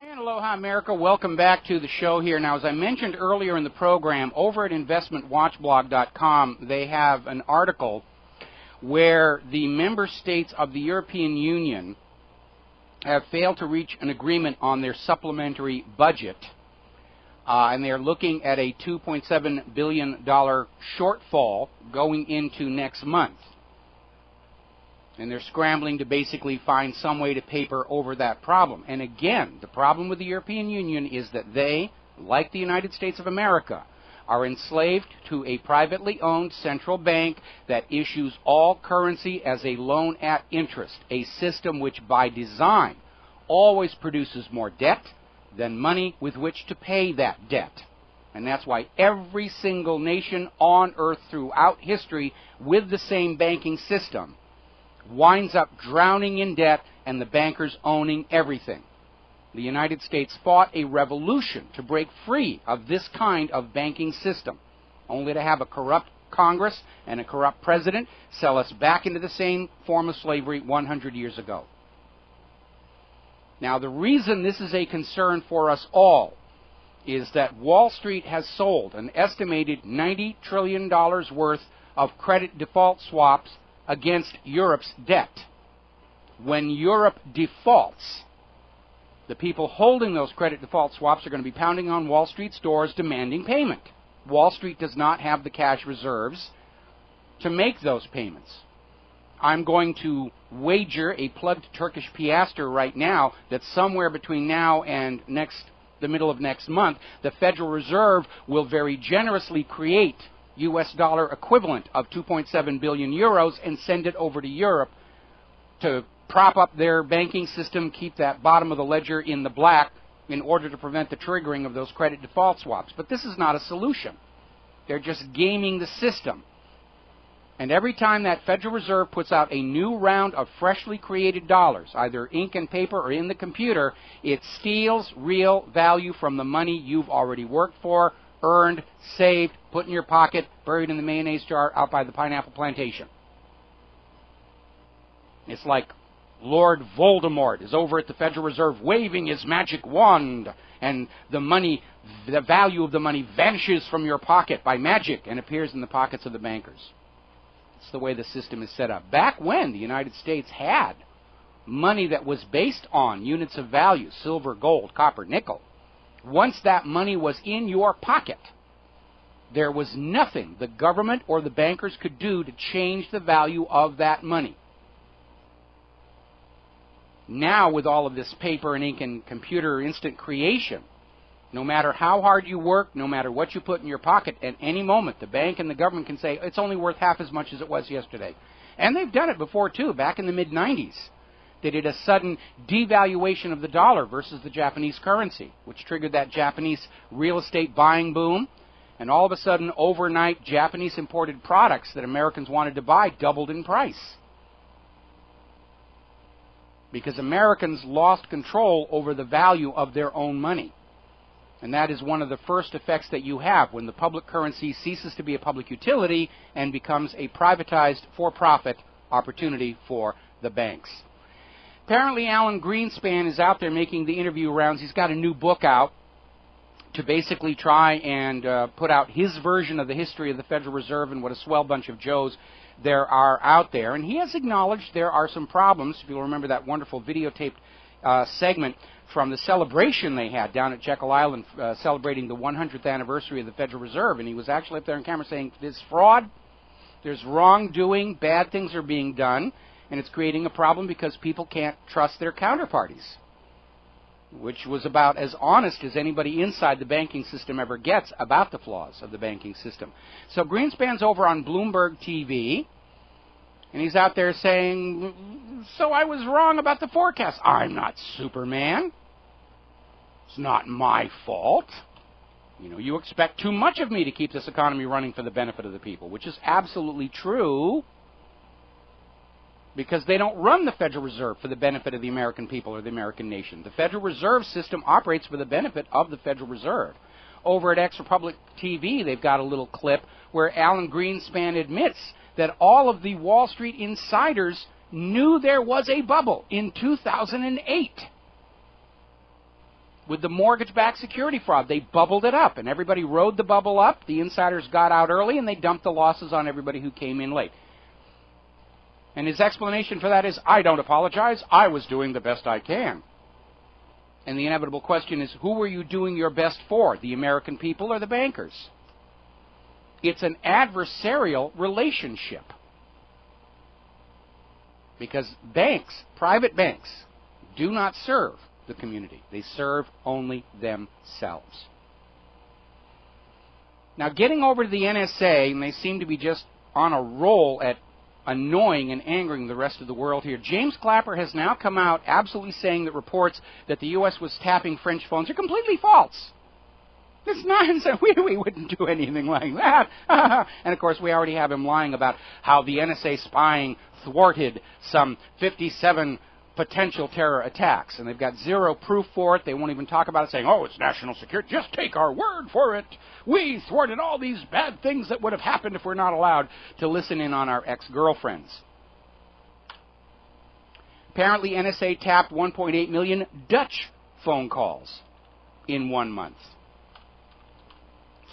B: And aloha, America. Welcome back to the show here. Now, as I mentioned earlier in the program, over at investmentwatchblog.com, they have an article where the member states of the European Union have failed to reach an agreement on their supplementary budget, and they're looking at a $2.7 billion shortfall going into next month. And they're scrambling to basically find some way to paper over that problem. And again, the problem with the European Union is that they, like the United States of America, are enslaved to a privately owned central bank that issues all currency as a loan at interest, a system which by design always produces more debt than money with which to pay that debt. And that's why every single nation on earth throughout history with the same banking system winds up drowning in debt and the bankers owning everything. The United States fought a revolution to break free of this kind of banking system, only to have a corrupt Congress and a corrupt president sell us back into the same form of slavery 100 years ago. Now, the reason this is a concern for us all is that Wall Street has sold an estimated $90 trillion worth of credit default swaps against Europe's debt. When Europe defaults, the people holding those credit default swaps are going to be pounding on Wall Street's doors demanding payment. Wall Street does not have the cash reserves to make those payments. I'm going to wager a plugged Turkish piaster right now that somewhere between now and the middle of next month, the Federal Reserve will very generously create U.S. dollar equivalent of 2.7 billion euros and send it over to Europe to prop up their banking system, keep that bottom of the ledger in the black in order to prevent the triggering of those credit default swaps. But this is not a solution. They're just gaming the system. And every time that Federal Reserve puts out a new round of freshly created dollars, either ink and paper or in the computer, it steals real value from the money you've already worked for, earned, saved, put in your pocket, buried in the mayonnaise jar out by the pineapple plantation. It's like Lord Voldemort is over at the Federal Reserve waving his magic wand, and the money, the value of the money vanishes from your pocket by magic and appears in the pockets of the bankers. It's the way the system is set up. Back when the United States had money that was based on units of value, silver, gold, copper, nickel, once that money was in your pocket, there was nothing the government or the bankers could do to change the value of that money. Now, with all of this paper and ink and computer instant creation, no matter how hard you work, no matter what you put in your pocket, at any moment, the bank and the government can say, it's only worth half as much as it was yesterday. And they've done it before, too, back in the mid-90s. They did a sudden devaluation of the dollar versus the Japanese currency, which triggered that Japanese real estate buying boom. And all of a sudden, overnight, Japanese imported products that Americans wanted to buy doubled in price. Because Americans lost control over the value of their own money. And that is one of the first effects that you have when the public currency ceases to be a public utility and becomes a privatized for-profit opportunity for the banks. Apparently, Alan Greenspan is out there making the interview rounds. He's got a new book out to basically try and put out his version of the history of the Federal Reserve and what a swell bunch of Joes there are out there. And he has acknowledged there are some problems. If you'll remember that wonderful videotaped segment from the celebration they had down at Jekyll Island celebrating the 100th anniversary of the Federal Reserve. And he was actually up there on camera saying, there's fraud, there's wrongdoing, bad things are being done, and it's creating a problem because people can't trust their counterparties, which was about as honest as anybody inside the banking system ever gets about the flaws of the banking system. So Greenspan's over on Bloomberg TV, and he's out there saying, so I was wrong about the forecast. I'm not Superman. It's not my fault. You know, you expect too much of me to keep this economy running for the benefit of the people, which is absolutely true, because they don't run the Federal Reserve for the benefit of the American people or the American nation. The Federal Reserve System operates for the benefit of the Federal Reserve. Over at Ex Republic TV, they've got a little clip where Alan Greenspan admits that all of the Wall Street insiders knew there was a bubble in 2008. With the mortgage-backed security fraud, they bubbled it up, and everybody rode the bubble up. The insiders got out early, and they dumped the losses on everybody who came in late. And his explanation for that is, I don't apologize. I was doing the best I can. And the inevitable question is, who were you doing your best for, the American people or the bankers? It's an adversarial relationship. Because banks, private banks, do not serve the community. They serve only themselves. Now, getting over to the NSA, and they seem to be just on a roll at annoying and angering the rest of the world here. James Clapper has now come out absolutely saying that reports that the U.S. was tapping French phones are completely false. It's nonsense. We wouldn't do anything like that. And, of course, we already have him lying about how the NSA spying thwarted some 57 potential terror attacks. And they've got zero proof for it. They won't even talk about it, saying, oh, it's national security. Just take our word for it. We thwarted all these bad things that would have happened if we're not allowed to listen in on our ex-girlfriends. Apparently, NSA tapped 1.8 million Dutch phone calls in 1 month.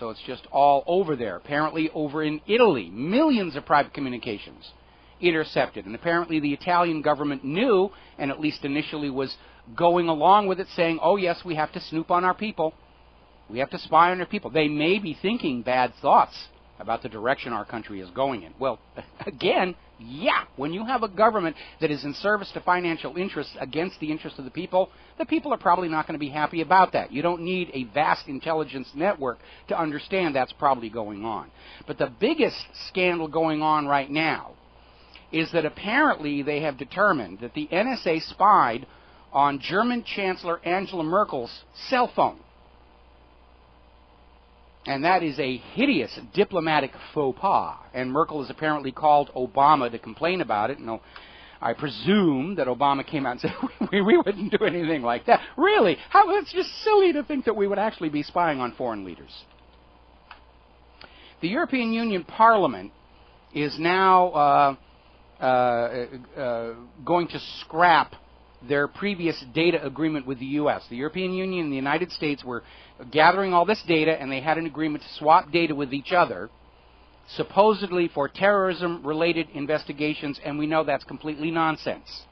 B: So it's just all over there. Apparently, over in Italy, millions of private communications intercepted. And apparently the Italian government knew, and at least initially was going along with it, saying, oh, yes, we have to snoop on our people. We have to spy on our people. They may be thinking bad thoughts about the direction our country is going in. Well, again, yeah, when you have a government that is in service to financial interests against the interests of the people are probably not going to be happy about that. You don't need a vast intelligence network to understand that's probably going on. But the biggest scandal going on right now is that apparently they have determined that the NSA spied on German Chancellor Angela Merkel's cell phone. And that is a hideous diplomatic faux pas. And Merkel has apparently called Obama to complain about it. And I presume that Obama came out and said, we wouldn't do anything like that. Really? It's just silly to think that we would actually be spying on foreign leaders. The European Union Parliament is now going to scrap their previous data agreement with the U.S. The European Union and the United States were gathering all this data, and they had an agreement to swap data with each other, supposedly for terrorism-related investigations, and we know that's completely nonsense.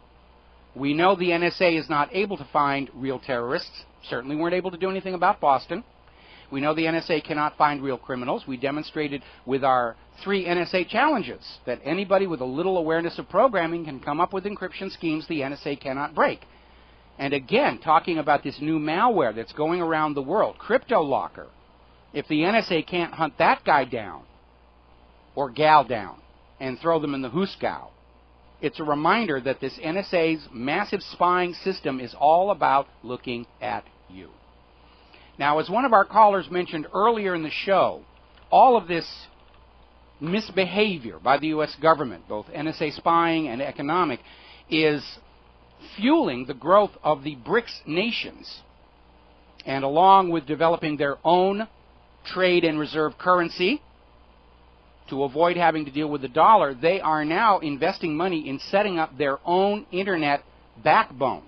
B: We know the NSA is not able to find real terrorists, certainly weren't able to do anything about Boston. We know the NSA cannot find real criminals. We demonstrated with our 3 NSA challenges that anybody with a little awareness of programming can come up with encryption schemes the NSA cannot break. And again, talking about this new malware that's going around the world, CryptoLocker. If the NSA can't hunt that guy down, or gal down, and throw them in the hoosegow, it's a reminder that this NSA's massive spying system is all about looking at you. Now, as one of our callers mentioned earlier in the show, all of this misbehavior by the U.S. government, both NSA spying and economic, is fueling the growth of the BRICS nations. And along with developing their own trade and reserve currency to avoid having to deal with the dollar, they are now investing money in setting up their own internet backbone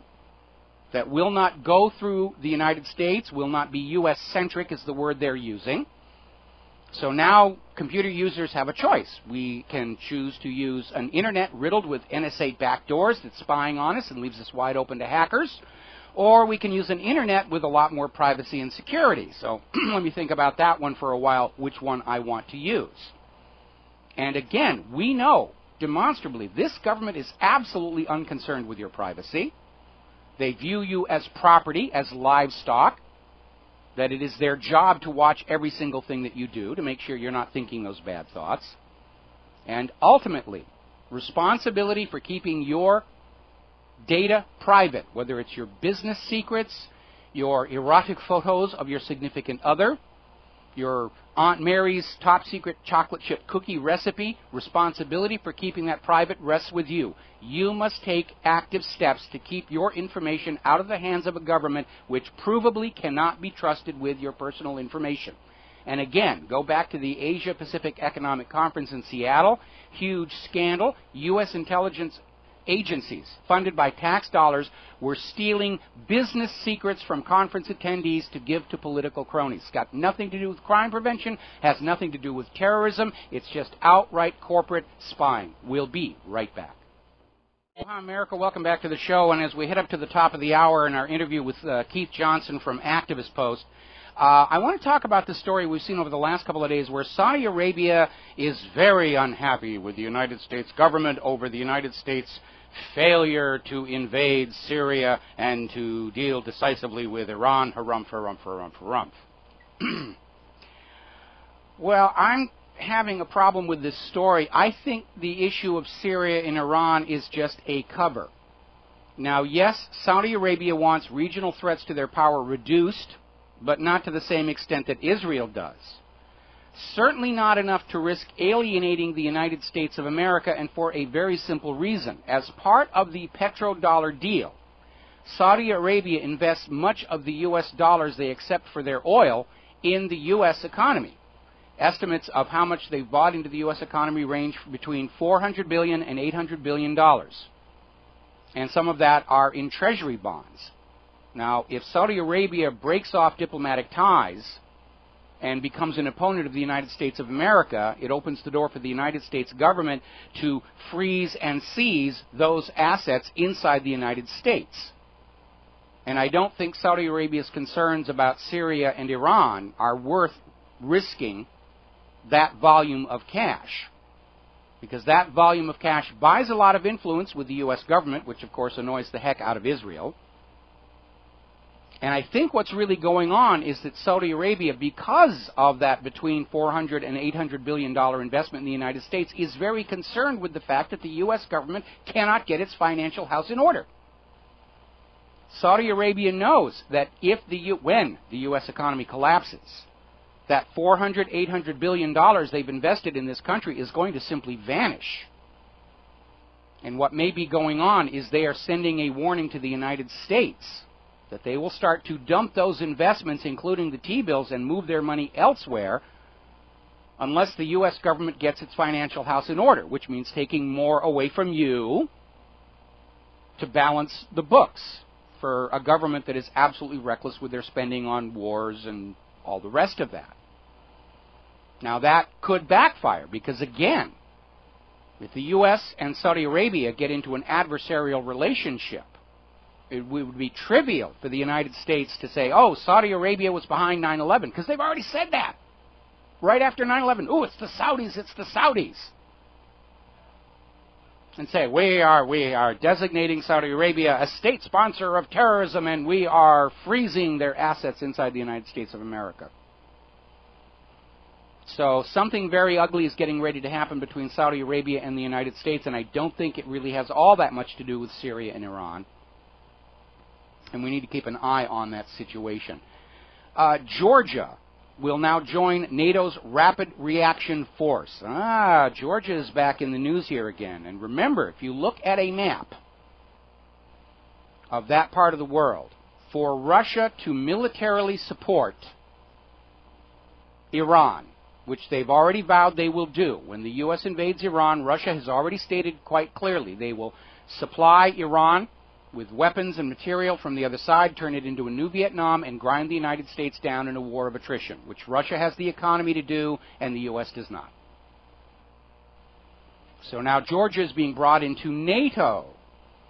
B: that will not go through the United States, will not be U.S.-centric is the word they're using. So now computer users have a choice. We can choose to use an internet riddled with NSA backdoors that's spying on us and leaves us wide open to hackers, or we can use an internet with a lot more privacy and security. So let me think about that one for a while, which one I want to use. And again, we know demonstrably this government is absolutely unconcerned with your privacy. They view you as property, as livestock, that it is their job to watch every single thing that you do to make sure you're not thinking those bad thoughts. And ultimately, responsibility for keeping your data private, whether it's your business secrets, your erotic photos of your significant other, your Aunt Mary's top secret chocolate chip cookie recipe, responsibility for keeping that private rests with you. You must take active steps to keep your information out of the hands of a government which provably cannot be trusted with your personal information. And again, go back to the Asia-Pacific Economic Conference in Seattle, huge scandal, U.S. intelligence agencies funded by tax dollars were stealing business secrets from conference attendees to give to political cronies. It's got nothing to do with crime prevention, has nothing to do with terrorism. It's just outright corporate spying. We'll be right back. Aloha, America. Welcome back to the show. And as we head up to the top of the hour in our interview with Keith Johnson from Activist Post, I want to talk about the story we've seen over the last couple of days where Saudi Arabia is very unhappy with the United States government over the United States' failure to invade Syria and to deal decisively with Iran. Harumph, harumph, harumph, harumph. Well, I'm having a problem with this story. I think the issue of Syria and Iran is just a cover. Now, yes, Saudi Arabia wants regional threats to their power reduced, but not to the same extent that Israel does. Certainly not enough to risk alienating the United States of America, and for a very simple reason. As part of the petrodollar deal, Saudi Arabia invests much of the U.S. dollars they accept for their oil in the U.S. economy. Estimates of how much they've bought into the U.S. economy range between $400 billion and $800 billion. And some of that are in treasury bonds. Now, if Saudi Arabia breaks off diplomatic ties and becomes an opponent of the United States of America, it opens the door for the United States government to freeze and seize those assets inside the United States. And I don't think Saudi Arabia's concerns about Syria and Iran are worth risking that volume of cash. Because that volume of cash buys a lot of influence with the U.S. government, which of course annoys the heck out of Israel. And I think what's really going on is that Saudi Arabia, because of that between $400 and $800 billion investment in the United States, is very concerned with the fact that the U.S. government cannot get its financial house in order. Saudi Arabia knows that when the U.S. economy collapses, that $400, $800 billion they've invested in this country is going to simply vanish. And what may be going on is they are sending a warning to the United States that they will start to dump those investments, including the T-bills, and move their money elsewhere unless the U.S. government gets its financial house in order, which means taking more away from you to balance the books for a government that is absolutely reckless with their spending on wars and all the rest of that. Now, that could backfire because, again, if the U.S. and Saudi Arabia get into an adversarial relationship, it would be trivial for the United States to say, oh, Saudi Arabia was behind 9/11, because they've already said that. Right after 9/11, oh, it's the Saudis, it's the Saudis. And say, we are designating Saudi Arabia a state sponsor of terrorism, and we are freezing their assets inside the United States of America. So something very ugly is getting ready to happen between Saudi Arabia and the United States, and I don't think it really has all that much to do with Syria and Iran. And we need to keep an eye on that situation. Georgia will now join NATO's Rapid Reaction Force. Georgia is back in the news here again. And remember, if you look at a map of that part of the world, for Russia to militarily support Iran, which they've already vowed they will do. When the U.S. invades Iran, Russia has already stated quite clearly they will supply Iran with weapons and material from the other side, turn it into a new Vietnam, and grind the United States down in a war of attrition, which Russia has the economy to do and the U.S. does not. So now Georgia is being brought into NATO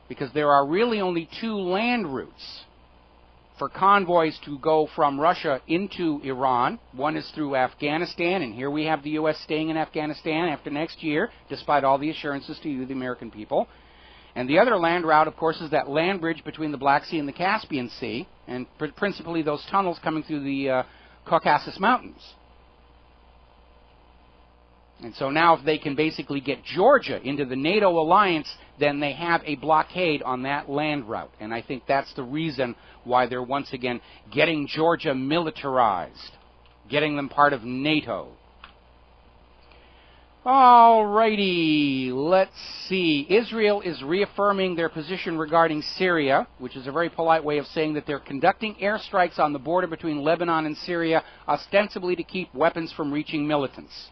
B: because there are really only two land routes for convoys to go from Russia into Iran. One is through Afghanistan, and here we have the U.S. staying in Afghanistan after next year, despite all the assurances to you, the American people. And the other land route, of course, is that land bridge between the Black Sea and the Caspian Sea, and principally those tunnels coming through the Caucasus Mountains. And so now if they can basically get Georgia into the NATO alliance, then they have a blockade on that land route. And I think that's the reason why they're once again getting Georgia militarized, getting them part of NATO. All righty, let's see. Israel is reaffirming their position regarding Syria, which is a very polite way of saying that they're conducting airstrikes on the border between Lebanon and Syria, ostensibly to keep weapons from reaching militants.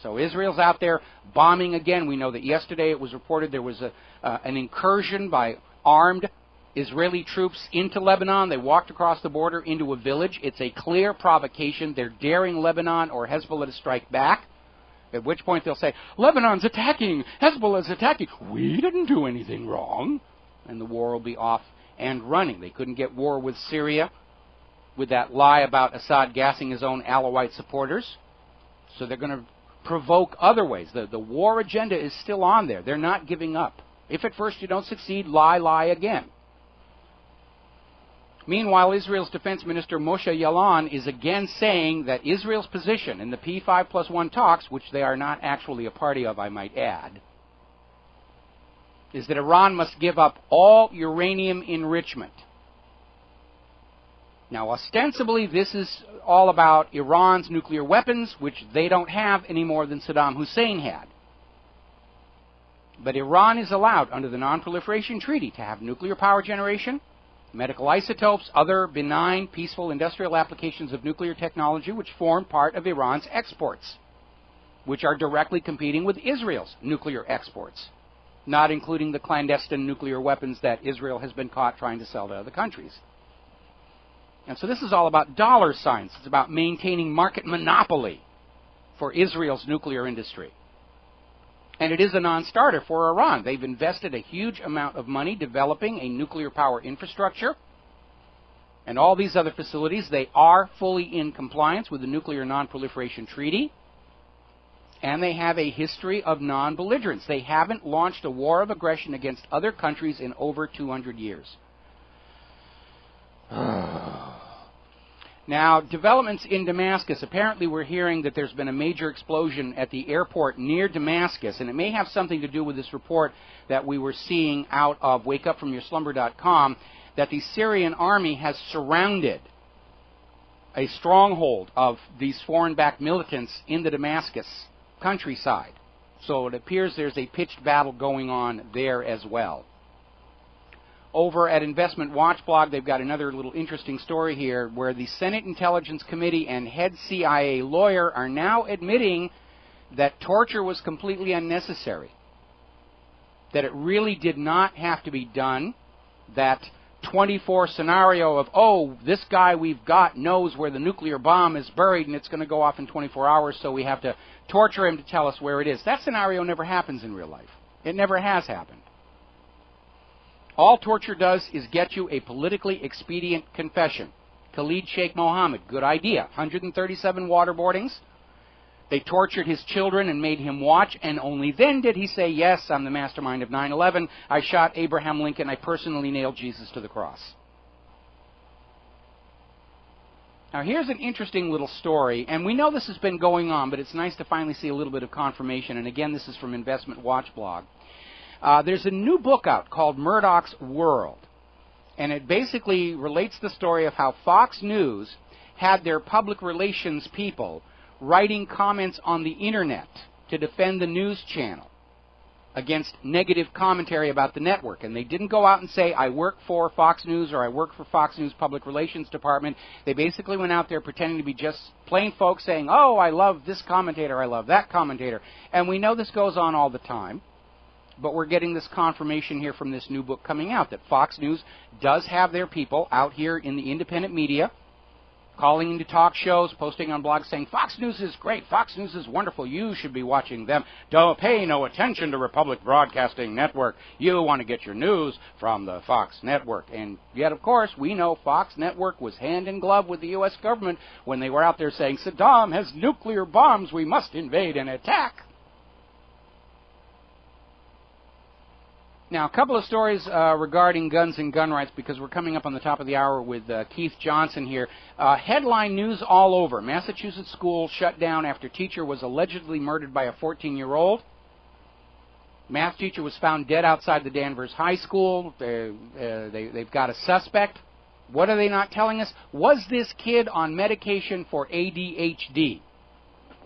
B: So Israel's out there bombing again. We know that yesterday it was reported there was an incursion by armed Israeli troops into Lebanon. They walked across the border into a village. It's a clear provocation. They're daring Lebanon or Hezbollah to strike back, at which point they'll say, Lebanon's attacking, Hezbollah's attacking. We didn't do anything wrong. And the war will be off and running. They couldn't get war with Syria with that lie about Assad gassing his own Alawite supporters. So they're going to provoke other ways. The war agenda is still on there. They're not giving up. If at first you don't succeed, lie again. Meanwhile, Israel's Defense Minister Moshe Yaalon is again saying that Israel's position in the P5+1 talks, which they are not actually a party of, I might add, is that Iran must give up all uranium enrichment. Now, ostensibly, this is all about Iran's nuclear weapons, which they don't have any more than Saddam Hussein had. But Iran is allowed, under the Non-Proliferation Treaty, to have nuclear power generation, medical isotopes, other benign, peaceful industrial applications of nuclear technology, which form part of Iran's exports, which are directly competing with Israel's nuclear exports, not including the clandestine nuclear weapons that Israel has been caught trying to sell to other countries. And so this is all about dollar signs. It's about maintaining market monopoly for Israel's nuclear industry. And it is a non-starter for Iran. They've invested a huge amount of money developing a nuclear power infrastructure. And all these other facilities, they are fully in compliance with the Nuclear Non-Proliferation Treaty. And they have a history of non-belligerence. They haven't launched a war of aggression against other countries in over 200 years. Now, developments in Damascus. Apparently we're hearing that there's been a major explosion at the airport near Damascus, and it may have something to do with this report that we were seeing out of wakeupfromyourslumber.com, that the Syrian army has surrounded a stronghold of these foreign-backed militants in the Damascus countryside. So it appears there's a pitched battle going on there as well. Over at Investment Watch blog, they've got another little interesting story here where the Senate Intelligence Committee and head CIA lawyer are now admitting that torture was completely unnecessary, that it really did not have to be done, that 24 scenario of, oh, this guy we've got knows where the nuclear bomb is buried and it's going to go off in 24 hours, so we have to torture him to tell us where it is. That scenario never happens in real life. It never has happened. All torture does is get you a politically expedient confession. Khalid Sheikh Mohammed, good idea. 137 waterboardings. They tortured his children and made him watch, and only then did he say, yes, I'm the mastermind of 9/11. I shot Abraham Lincoln. I personally nailed Jesus to the cross. Now, here's an interesting little story, and we know this has been going on, but it's nice to finally see a little bit of confirmation. And again, this is from Investment Watch blog. There's a new book out called Murdoch's World, and it basically relates the story of how Fox News had their public relations people writing comments on the Internet to defend the news channel against negative commentary about the network. And they didn't go out and say, I work for Fox News or I work for Fox News Public Relations Department. They basically went out there pretending to be just plain folks saying, oh, I love this commentator, I love that commentator. And we know this goes on all the time. But we're getting this confirmation here from this new book coming out that Fox News does have their people out here in the independent media calling into talk shows, posting on blogs saying, Fox News is great, Fox News is wonderful, you should be watching them. Don't pay no attention to Republic Broadcasting Network. You want to get your news from the Fox Network. And yet, of course, we know Fox Network was hand in glove with the U.S. government when they were out there saying, Saddam has nuclear bombs, we must invade and attack. Now, a couple of stories regarding guns and gun rights, because we're coming up on the top of the hour with Keith Johnson here. Headline news all over. Massachusetts school shut down after teacher was allegedly murdered by a 14-year-old. Math teacher was found dead outside the Danvers High School. They've got a suspect. What are they not telling us? Was this kid on medication for ADHD?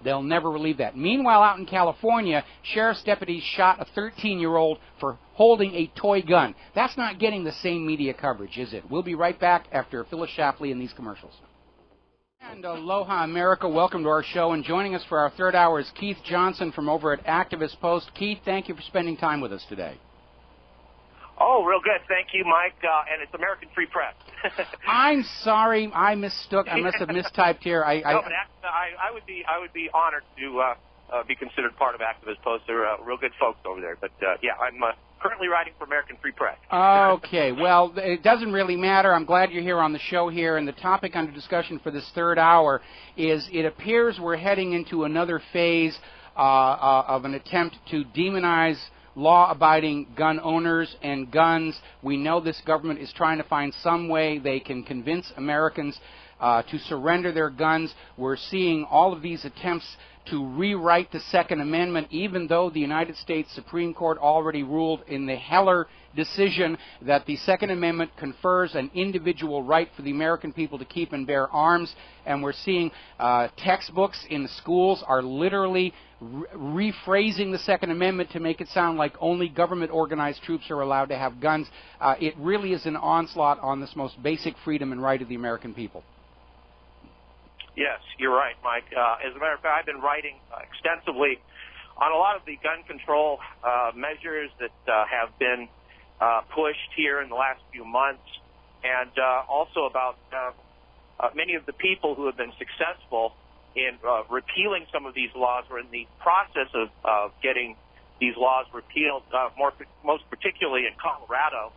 B: They'll never relieve that. Meanwhile, out in California, sheriff's deputies shot a 13-year-old for holding a toy gun. That's not getting the same media coverage, is it? We'll be right back after Phyllis Shapley and these commercials. And aloha, America. Welcome to our show. And joining us for our third hour is Keith Johnson from over at Activist Post. Keith, thank you for spending time with us today.
K: Oh, real good. Thank you, Mike. And it's American Free Press.
B: I'm sorry, I mistook. I must have mistyped here.
K: No, but I would be honored to be considered part of Activist Post. They're real good folks over there. But yeah, I'm currently writing for American Free Press.
B: Okay, well, it doesn't really matter. I'm glad you're here on the show here. And the topic under discussion for this third hour is it appears we're heading into another phase of an attempt to demonize law-abiding gun owners and guns. We know this government is trying to find some way they can convince Americans to surrender their guns. We're seeing all of these attempts to rewrite the Second Amendment, even though the United States Supreme Court already ruled in the Heller decision that the Second Amendment confers an individual right for the American people to keep and bear arms. And we're seeing textbooks in the schools are literally rephrasing the Second Amendment to make it sound like only government-organized troops are allowed to have guns. It really is an onslaught on this most basic freedom and right of the American people.
K: Yes, you're right, Mike. As a matter of fact, I've been writing extensively on a lot of the gun control measures that have been pushed here in the last few months, and also about many of the people who have been successful in repealing some of these laws, or in the process of getting these laws repealed, most particularly in Colorado.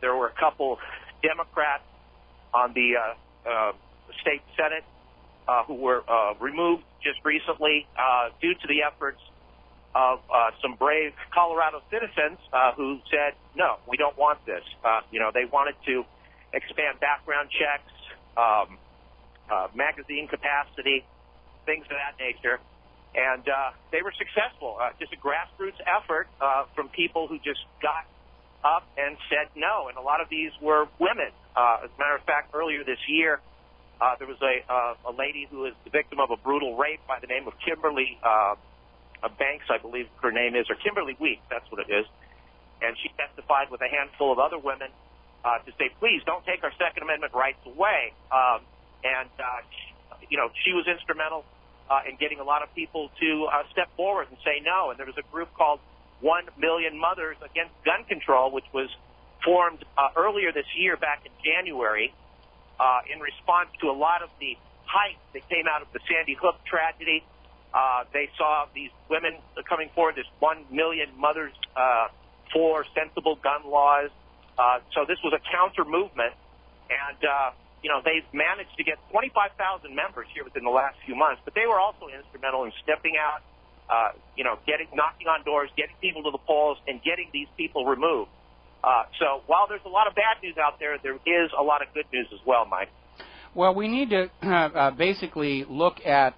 K: There were a couple Democrats on the state Senate who were removed just recently due to the efforts of some brave Colorado citizens who said, no, we don't want this. They wanted to expand background checks, magazine capacity, things of that nature. And they were successful. Just a grassroots effort from people who just got up and said no. And a lot of these were women. As a matter of fact, earlier this year, there was a lady who was the victim of a brutal rape by the name of Kimberly Banks, I believe her name is, or Kimberly Weeks, that's what it is. And she testified with a handful of other women to say, please don't take our Second Amendment rights away. She was instrumental in getting a lot of people to step forward and say no. And there was a group called 1 Million Mothers Against Gun Control, which was formed earlier this year, back in January, in response to a lot of the hype that came out of the Sandy Hook tragedy. They saw these women coming forward, this 1 million mothers for sensible gun laws. So this was a counter movement, and they've managed to get 25,000 members here within the last few months. But they were also instrumental in stepping out, knocking on doors, getting people to the polls, and getting these people removed. So while there's a lot of bad news out there, there is a lot of good news as well, Mike.
B: Well, we need to basically look at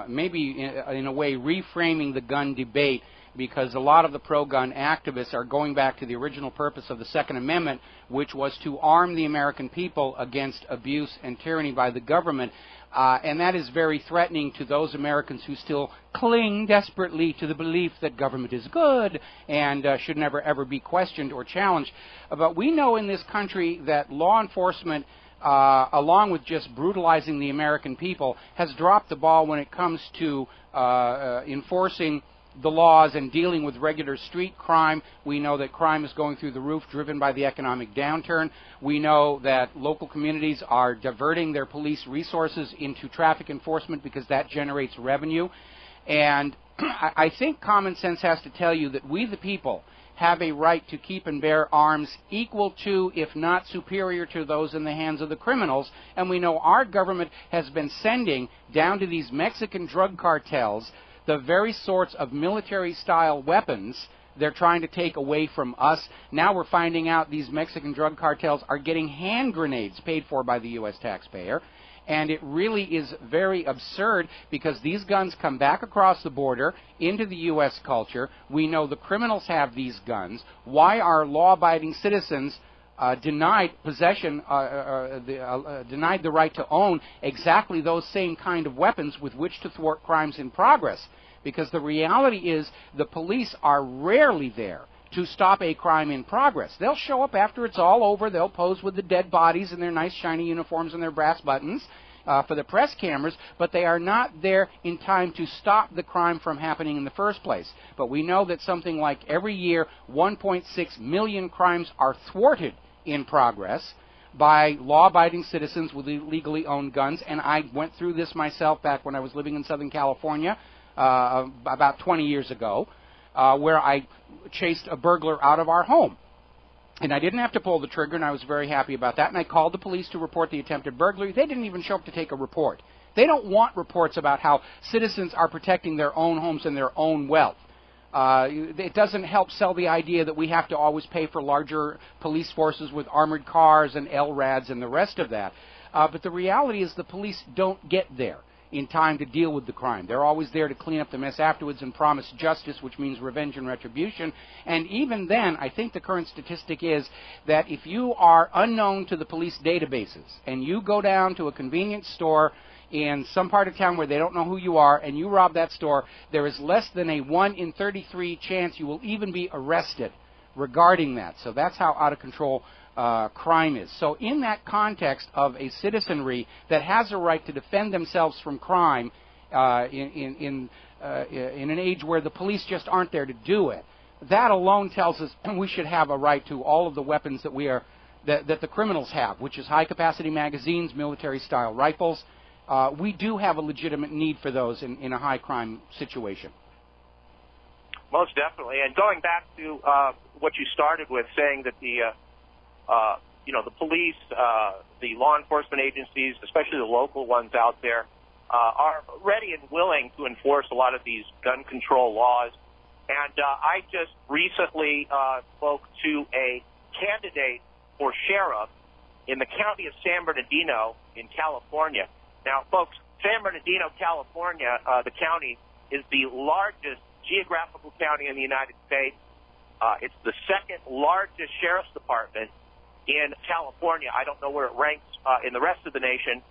B: maybe in a way reframing the gun debate. because a lot of the pro-gun activists are going back to the original purpose of the Second Amendment, which was to arm the American people against abuse and tyranny by the government. And that is very threatening to those Americans who still cling desperately to the belief that government is good and should never, ever be questioned or challenged. But we know in this country that law enforcement, along with just brutalizing the American people, has dropped the ball when it comes to enforcing the laws and dealing with regular street crime. We know that crime is going through the roof, driven by the economic downturn. We know that local communities are diverting their police resources into traffic enforcement because that generates revenue. And I think common sense has to tell you that we, the people, have a right to keep and bear arms equal to, if not superior to, those in the hands of the criminals. And we know our government has been sending down to these Mexican drug cartels the very sorts of military-style weapons they're trying to take away from us. Now we're finding out these Mexican drug cartels are getting hand grenades paid for by the U.S. taxpayer. And it really is very absurd because these guns come back across the border into the U.S. culture. We know the criminals have these guns. Why are law-abiding citizens denied possession, denied the right to own exactly those same kind of weapons with which to thwart crimes in progress? Because the reality is the police are rarely there to stop a crime in progress. They'll show up after it's all over. They'll pose with the dead bodies in their nice shiny uniforms and their brass buttons for the press cameras, but they are not there in time to stop the crime from happening in the first place. But we know that something like every year 1.6 million crimes are thwarted in progress by law-abiding citizens with legally owned guns. And I went through this myself back when I was living in Southern California about 20 years ago, where I chased a burglar out of our home. And I didn't have to pull the trigger, and I was very happy about that. And I called the police to report the attempted burglary. They didn't even show up to take a report. They don't want reports about how citizens are protecting their own homes and their own wealth. It doesn't help sell the idea that we have to always pay for larger police forces with armored cars and LRADs and the rest of that. But the reality is the police don't get there in time to deal with the crime. They're always there to clean up the mess afterwards and promise justice, which means revenge and retribution. And even then, I think the current statistic is that if you are unknown to the police databases and you go down to a convenience store in some part of town where they don't know who you are and you rob that store, there is less than a 1 in 33 chance you will even be arrested regarding that. So that's how out of control crime is. So in that context of a citizenry that has a right to defend themselves from crime in an age where the police just aren't there to do it, that alone tells us we should have a right to all of the weapons that the criminals have, which is high-capacity magazines, military-style rifles. We do have a legitimate need for those in a high-crime situation.
K: Most definitely. And going back to what you started with, saying that the police, the law enforcement agencies, especially the local ones out there, are ready and willing to enforce a lot of these gun control laws. And I just recently spoke to a candidate for sheriff in the county of San Bernardino in California. Now, folks, San Bernardino, California, the county, is the largest geographical county in the United States. It's the second largest sheriff's department in California. I don't know where it ranks in the rest of the nation.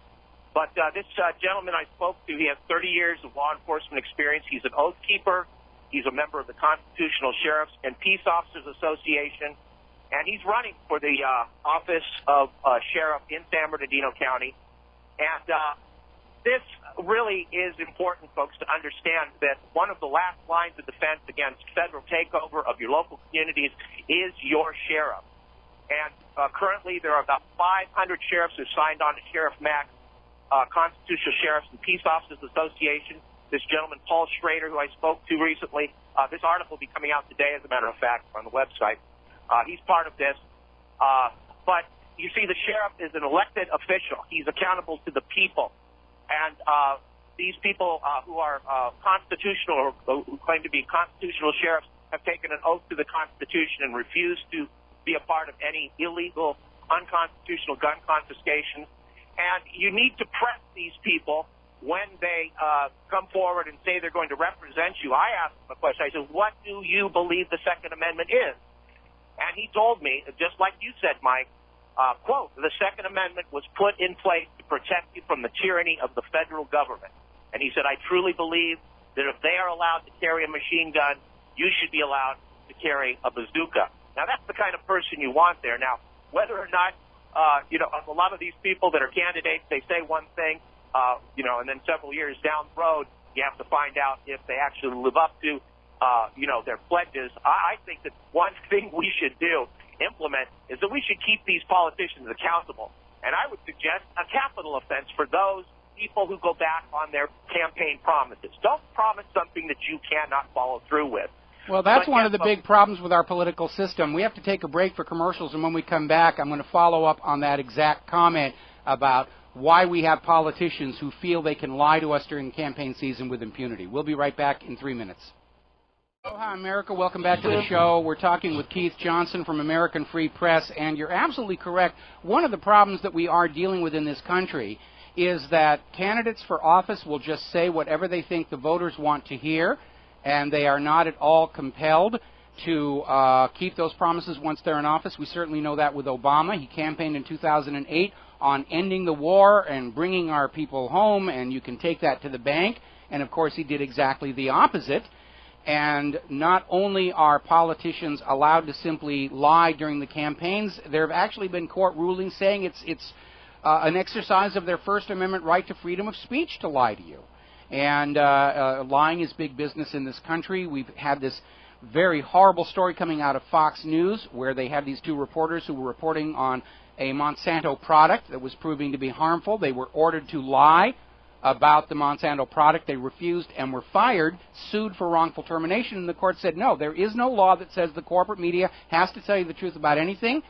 K: But this gentleman I spoke to, he has 30 years of law enforcement experience. He's an oath keeper. He's a member of the Constitutional Sheriffs and Peace Officers Association. And he's running for the office of sheriff in San Bernardino County. And this really is important, folks, to understand that one of the last lines of defense against federal takeover of your local communities is your sheriff. And currently there are about 500 sheriffs who signed on to Sheriff Mack's Constitutional Sheriffs and Peace Officers Association. This gentleman, Paul Schrader, who I spoke to recently, this article will be coming out today, as a matter of fact, on the website. He's part of this. But you see, the sheriff is an elected official. He's accountable to the people. And these people who are constitutional, or who claim to be constitutional sheriffs, have taken an oath to the Constitution and refused to be a part of any illegal, unconstitutional gun confiscations. And you need to press these people when they come forward and say they're going to represent you, I asked them a question. I said, what do you believe the Second Amendment is? And he told me, just like you said, Mike, quote, the Second Amendment was put in place to protect you from the tyranny of the federal government. And he said, I truly believe that if they are allowed to carry a machine gun, you should be allowed to carry a bazooka. Now, that's the kind of person you want there. Now, whether or not, a lot of these people that are candidates, they say one thing, and then several years down the road, you have to find out if they actually live up to, their pledges. I think that one thing we should implement, is that we should keep these politicians accountable. And I would suggest a capital offense for those people who go back on their campaign promises. Don't promise something that you cannot follow through with.
B: Well, that's one of the big problems with our political system. We have to take a break for commercials, and when we come back, I'm going to follow up on that exact comment about why we have politicians who feel they can lie to us during campaign season with impunity. We'll be right back in 3 minutes. Aloha, America. Welcome back to the show. We're talking with Keith Johnson from American Free Press, and you're absolutely correct. One of the problems that we are dealing with in this country is that candidates for office will just say whatever they think the voters want to hear, and they are not at all compelled to keep those promises once they're in office. We certainly know that with Obama. He campaigned in 2008 on ending the war and bringing our people home, and you can take that to the bank. And, of course, he did exactly the opposite. And not only are politicians allowed to simply lie during the campaigns, there have actually been court rulings saying it's an exercise of their First Amendment right to freedom of speech to lie to you. And lying is big business in this country. We've had this very horrible story coming out of Fox News where they had these two reporters who were reporting on a Monsanto product that was proving to be harmful. They were ordered to lie about the Monsanto product. They refused and were fired, sued for wrongful termination, and the court said, no, there is no law that says the corporate media has to tell you the truth about anything.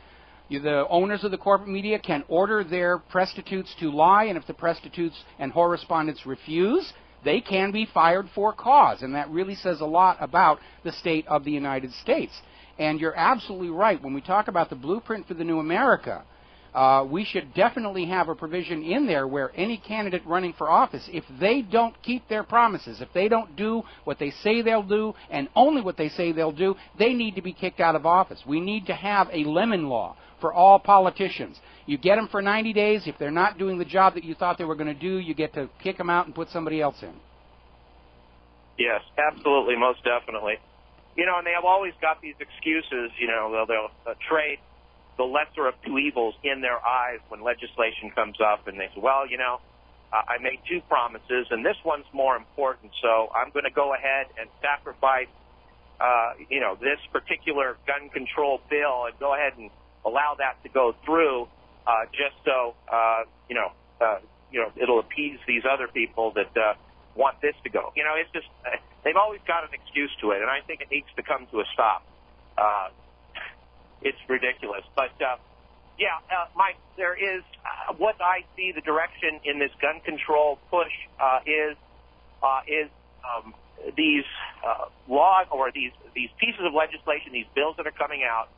B: The owners of the corporate media can order their prostitutes to lie, and if the prostitutes and whore respondents refuse, they can be fired for cause, and that really says a lot about the state of the United States. And you're absolutely right. When we talk about the blueprint for the new America, we should definitely have a provision in there where any candidate running for office, if they don't keep their promises, if they don't do what they say they'll do and only what they say they'll do, they need to be kicked out of office. We need to have a lemon law for all politicians. You get them for 90 days. If they're not doing the job that you thought they were going to do, you get to kick them out and put somebody else in.
K: Yes, absolutely, most definitely. And they have always got these excuses, they'll trade the lesser of two evils in their eyes when legislation comes up, and they say, well, I made two promises, and this one's more important, so I'm going to go ahead and sacrifice, this particular gun control bill and go ahead and allow that to go through just so, it'll appease these other people that want this to go. It's just, they've always got an excuse to it, and I think it needs to come to a stop. It's ridiculous. But, Mike, there is what I see the direction in this gun control push is these laws or these pieces of legislation, these bills that are coming out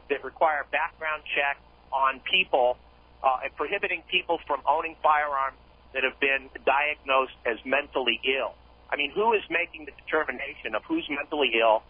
K: that require background checks on people and prohibiting people from owning firearms that have been diagnosed as mentally ill. I mean, who is making the determination of who's mentally ill?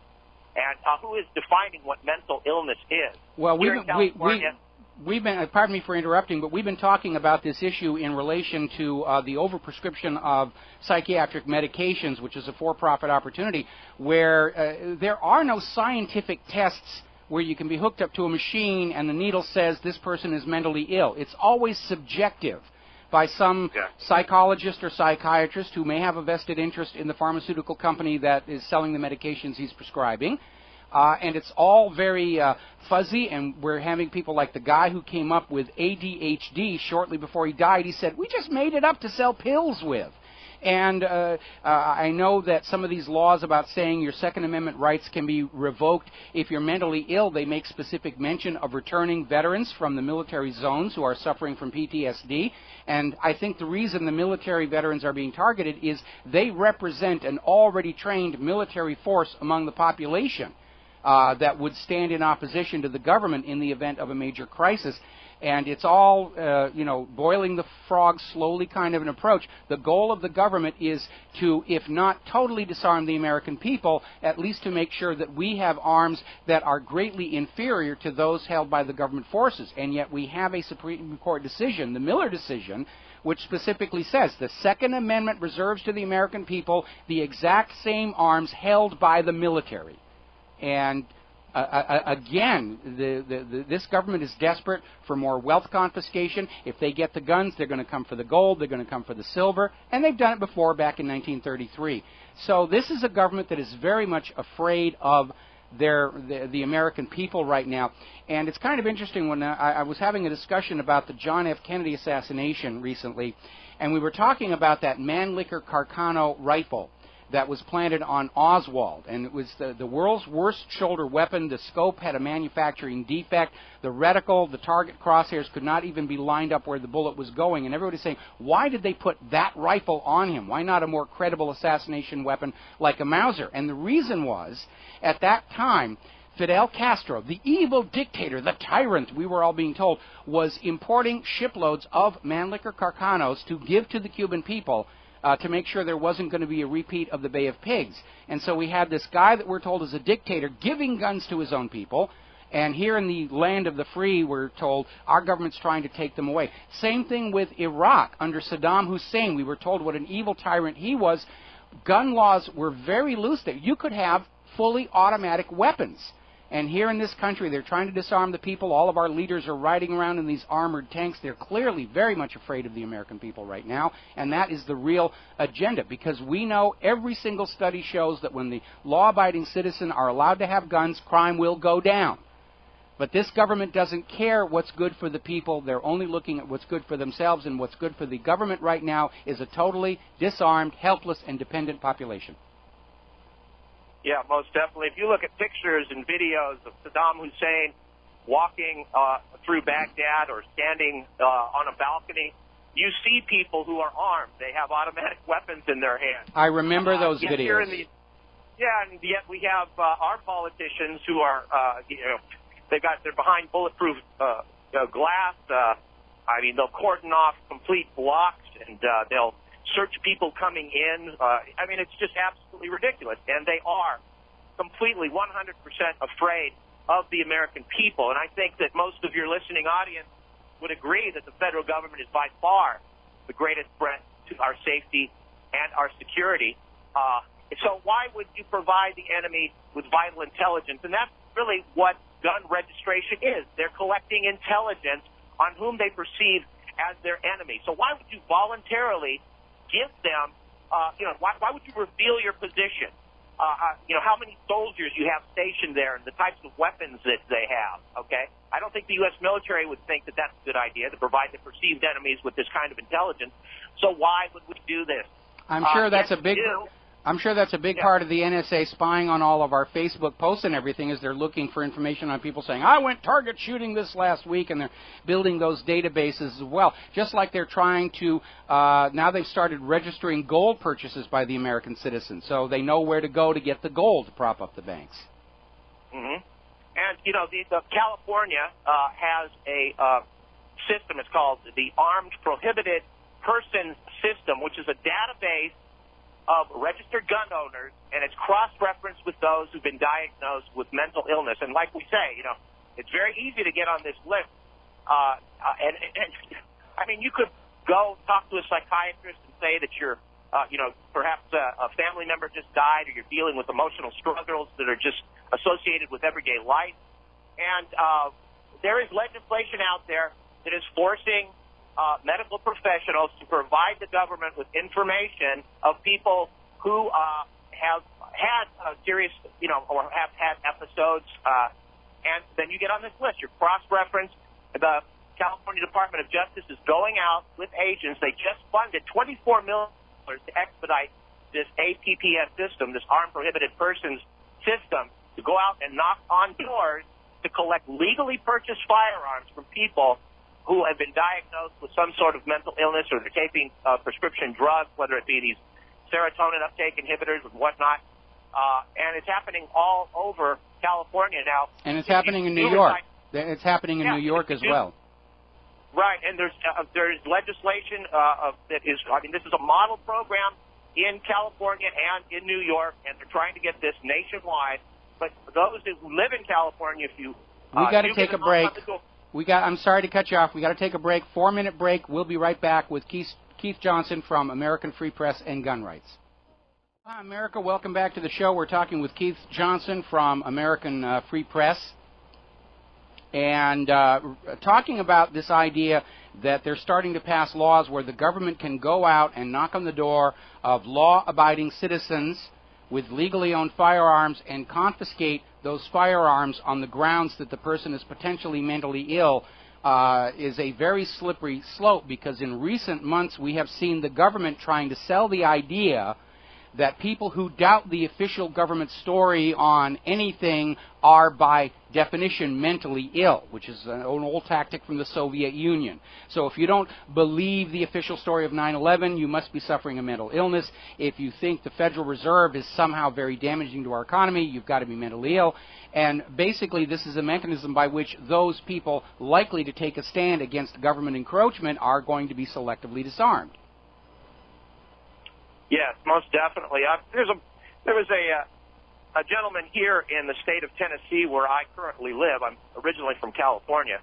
K: And who is defining what mental illness is?
B: Well, we've been, pardon me for interrupting, but we've been talking about this issue in relation to the overprescription of psychiatric medications, which is a for-profit opportunity, where there are no scientific tests where you can be hooked up to a machine and the needle says this person is mentally ill. It's always subjective by some psychologist or psychiatrist who may have a vested interest in the pharmaceutical company that is selling the medications he's prescribing. And it's all very fuzzy, and we're having people like the guy who came up with ADHD shortly before he died. He said, we just made it up to sell pills with. And I know that some of these laws about saying your Second Amendment rights can be revoked if you're mentally ill, they make specific mention of returning veterans from the military zones who are suffering from PTSD. And I think the reason the military veterans are being targeted is they represent an already trained military force among the population that would stand in opposition to the government in the event of a major crisis. And it's all, boiling the frog slowly kind of an approach. The goal of the government is to, if not totally disarm the American people, at least to make sure that we have arms that are greatly inferior to those held by the government forces. And yet we have a Supreme Court decision, the Miller decision, which specifically says the Second Amendment reserves to the American people the exact same arms held by the military. And again, this government is desperate for more wealth confiscation. If they get the guns, they're going to come for the gold, they're going to come for the silver, and they've done it before back in 1933. So this is a government that is very much afraid of the American people right now. And it's kind of interesting when I was having a discussion about the John F. Kennedy assassination recently, and we were talking about that Mannlicher Carcano rifle that was planted on Oswald, and it was the world's worst shoulder weapon. The scope had a manufacturing defect. The reticle, the target crosshairs could not even be lined up where the bullet was going, and everybody's saying, why did they put that rifle on him? Why not a more credible assassination weapon like a Mauser? And the reason was, at that time, Fidel Castro, the evil dictator, the tyrant, we were all being told, was importing shiploads of Mannlicher Carcanos to give to the Cuban people to make sure there wasn't going to be a repeat of the Bay of Pigs. And so we had this guy that we're told is a dictator giving guns to his own people. And here in the land of the free, we're told our government's trying to take them away. Same thing with Iraq under Saddam Hussein. We were told what an evil tyrant he was. Gun laws were very loose there. You could have fully automatic weapons. And here in this country, they're trying to disarm the people. All of our leaders are riding around in these armored tanks. They're clearly very much afraid of the American people right now, and that is the real agenda, because we know every single study shows that when the law-abiding citizen are allowed to have guns, crime will go down. But this government doesn't care what's good for the people. They're only looking at what's good for themselves, and what's good for the government right now is a totally disarmed, helpless, and dependent population.
K: Yeah, most definitely. If you look at pictures and videos of Saddam Hussein walking through Baghdad or standing on a balcony, you see people who are armed. They have automatic weapons in their hands.
B: I remember those videos.
K: And yet we have our politicians who are, they're behind bulletproof glass. They'll cordon off complete blocks, and they'll search people coming in. It's just absolutely ridiculous. And they are completely 100% afraid of the American people. And I think that most of your listening audience would agree that the federal government is by far the greatest threat to our safety and our security. So why would you provide the enemy with vital intelligence? And that's really what gun registration is. They're collecting intelligence on whom they perceive as their enemy. So why would you voluntarily give them, why would you reveal your position? How many soldiers you have stationed there and the types of weapons that they have, okay? I don't think the U.S. military would think that that's a good idea to provide the perceived enemies with this kind of intelligence. So why would we do this?
B: I'm sure that's a big part of the NSA spying on all of our Facebook posts and everything, is they're looking for information on people saying, I went target shooting this last week, and they're building those databases as well. Just like they're trying to, now they've started registering gold purchases by the American citizens, so they know where to go to get the gold to prop up the banks.
K: Mm-hmm. And, the California has a system. It's called the Armed Prohibited Persons System, which is a database of registered gun owners, and it's cross-referenced with those who've been diagnosed with mental illness. And like we say, it's very easy to get on this list. You could go talk to a psychiatrist and say that you're, perhaps a family member just died, or you're dealing with emotional struggles that are just associated with everyday life. And there is legislation out there that is forcing medical professionals to provide the government with information of people who have had serious, or have had episodes, and then you get on this list. You're cross-referenced. The California Department of Justice is going out with agents. They just funded $24 million to expedite this APPS system, this Armed Prohibited Persons system, to go out and knock on doors to collect legally purchased firearms from people who have been diagnosed with some sort of mental illness, or they're taking prescription drugs, whether it be these serotonin uptake inhibitors and whatnot. And it's happening all over California now.
B: And it's happening in New York. It's happening in New York as well.
K: Right, and there's legislation that is, I mean, this is a model program in California and in New York, and they're trying to get this nationwide. But those who live in California, if you
B: we got to take a break. I'm sorry to cut you off. We got to take a break. 4-minute break. We'll be right back with Keith Johnson from American Free Press and Gun Rights. Hi, America. Welcome back to the show. We're talking with Keith Johnson from American Free Press, and talking about this idea that they're starting to pass laws where the government can go out and knock on the door of law-abiding citizens with legally owned firearms and confiscate those firearms on the grounds that the person is potentially mentally ill is a very slippery slope, because in recent months we have seen the government trying to sell the idea that people who doubt the official government story on anything are by definition mentally ill, which is an old tactic from the Soviet Union. So if you don't believe the official story of 9/11, you must be suffering a mental illness. If you think the Federal Reserve is somehow very damaging to our economy, you've got to be mentally ill. And basically this is a mechanism by which those people likely to take a stand against government encroachment are going to be selectively disarmed.
K: Yes, most definitely. There was a gentleman here in the state of Tennessee where I currently live. I'm originally from California,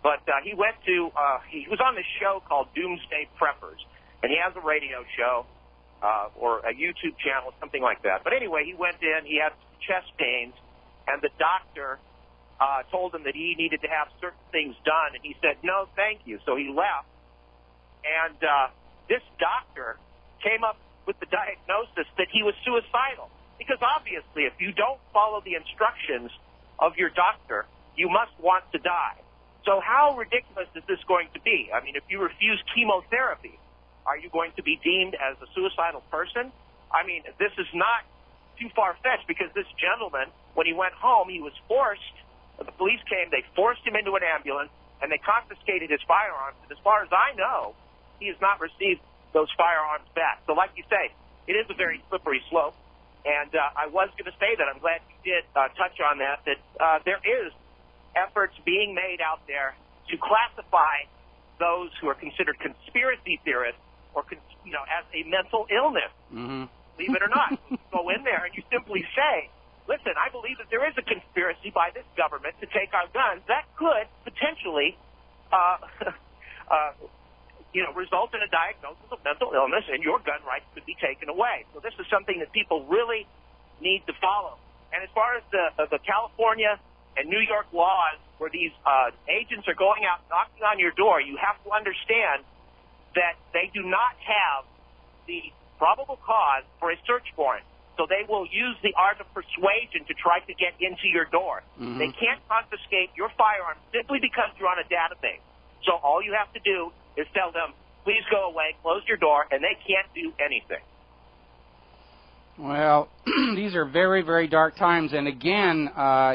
K: but he was on this show called Doomsday Preppers, and he has a radio show or a YouTube channel, something like that. But anyway, he went in. He had chest pains, and the doctor told him that he needed to have certain things done, and he said, "No, thank you." So he left, and this doctor came up with the diagnosis that he was suicidal. Because obviously, if you don't follow the instructions of your doctor, you must want to die. So how ridiculous is this going to be? I mean, if you refuse chemotherapy, are you going to be deemed as a suicidal person? I mean, this is not too far-fetched, because this gentleman, when he went home, he was forced, the police came, they forced him into an ambulance, and they confiscated his firearms. And as far as I know, he has not received those firearms back. So like you say, it is a very slippery slope. And I was going to say that I'm glad you did touch on that there is efforts being made out there to classify those who are considered conspiracy theorists or, as a mental illness. Mm-hmm. Believe it or not, you go in there and you simply say, listen, I believe that there is a conspiracy by this government to take our guns. That could potentially result in a diagnosis of mental illness, and your gun rights could be taken away. So this is something that people really need to follow. And as far as the California and New York laws where these agents are going out knocking on your door, you have to understand that they do not have the probable cause for a search warrant. So they will use the art of persuasion to try to get into your door. Mm-hmm. They can't confiscate your firearms simply because you're on a database. So all you have to do is tell them, please go away, close your door, and they can't do anything.
B: Well, these are very, very dark times. And again,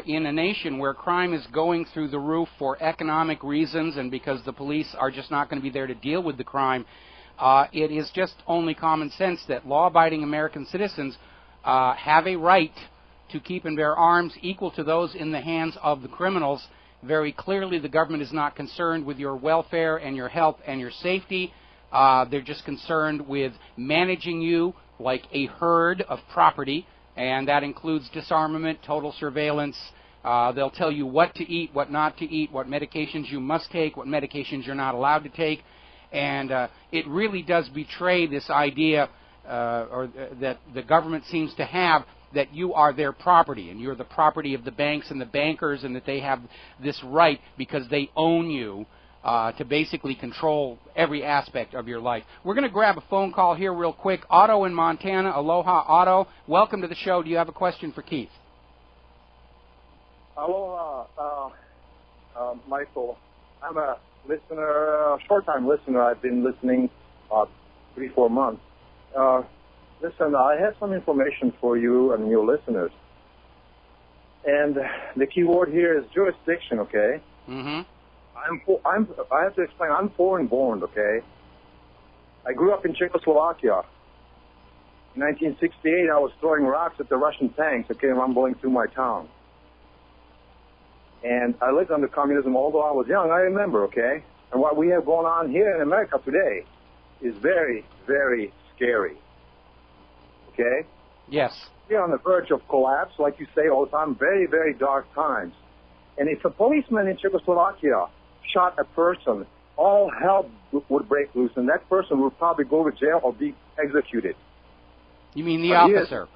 B: in a nation where crime is going through the roof for economic reasons and because the police are just not going to be there to deal with the crime, it is just only common sense that law-abiding American citizens have a right to keep and bear arms equal to those in the hands of the criminals. Very clearly, the government is not concerned with your welfare and your health and your safety. They're just concerned with managing you like a herd of property, and that includes disarmament, total surveillance. They'll tell you what to eat, what not to eat, what medications you must take, what medications you're not allowed to take. And it really does betray this idea that the government seems to have, that you are their property and you're the property of the banks and the bankers, and that they have this right because they own you to basically control every aspect of your life. We're going to grab a phone call here real quick. Otto in Montana. Aloha, Otto. Welcome to the show. Do you have a question for Keith?
G: Aloha, Michael. I'm a listener, a short-time listener. I've been listening 3-4 months. Listen, I have some information for you and your listeners. And the key word here is jurisdiction, okay? Mm-hmm. I have to explain, I'm foreign-born, okay? I grew up in Czechoslovakia. In 1968, I was throwing rocks at the Russian tanks that came rumbling through my town. And I lived under communism, although I was young, I remember, okay?
L: And what we have going on here in America today is very, very scary. Okay?
B: Yes.
L: We're on the verge of collapse, like you say all the time, very, very dark times. And if a policeman in Czechoslovakia shot a person, all hell would break loose, and that person would probably go to jail or be executed.
B: You mean the officer?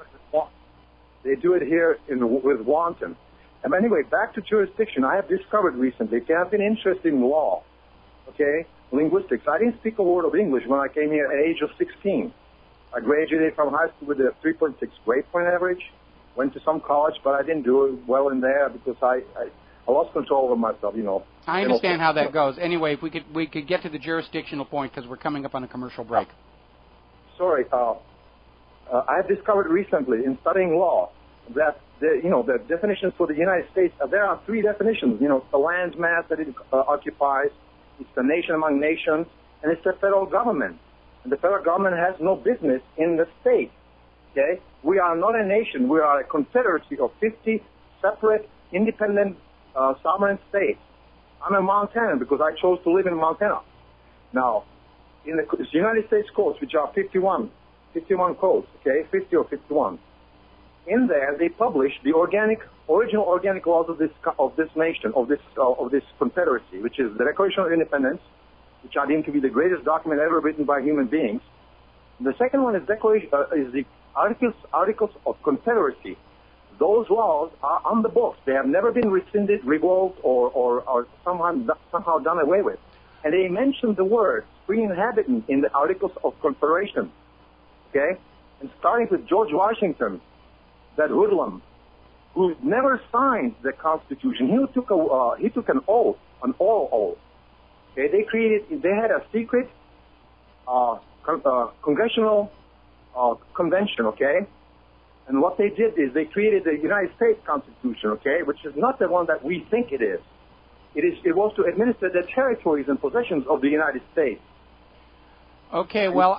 L: They do it here with wanton. And anyway, back to jurisdiction. I have discovered recently, if you have been interested in law, okay, linguistics. I didn't speak a word of English when I came here at the age of 16. I graduated from high school with a 3.6 grade point average. Went to some college, but I didn't do well in there because I lost control over myself, you know.
B: I understand how that goes. Anyway, if we could get to the jurisdictional point because we're coming up on a commercial break.
L: Sorry, I have discovered recently in studying law that the definitions for the United States, there are three definitions. You know, the land mass that it occupies, it's the nation among nations, and it's the federal government. And the federal government has no business in the state. Okay, we are not a nation. We are a confederacy of 50 separate, independent, sovereign states. I'm a Montanan because I chose to live in Montana. Now, in the United States codes, which are 51 codes, okay, 50 or 51. In there, they publish the original organic laws of this nation, of this confederacy, which is the Declaration of Independence, which I deem to be the greatest document ever written by human beings. And the second one is the Articles of Confederacy. Those laws are on the books. They have never been rescinded, revoked, or somehow done away with. And they mention the word free inhabitant in the Articles of Confederation. Okay? And starting with George Washington, that hoodlum, who never signed the Constitution. He took an oath, an oral oath. Okay? They had a secret congressional convention, okay? And what they did is they created the United States Constitution, okay, which is not the one that we think it is. It was to administer the territories and possessions of the United States.
B: Okay, well,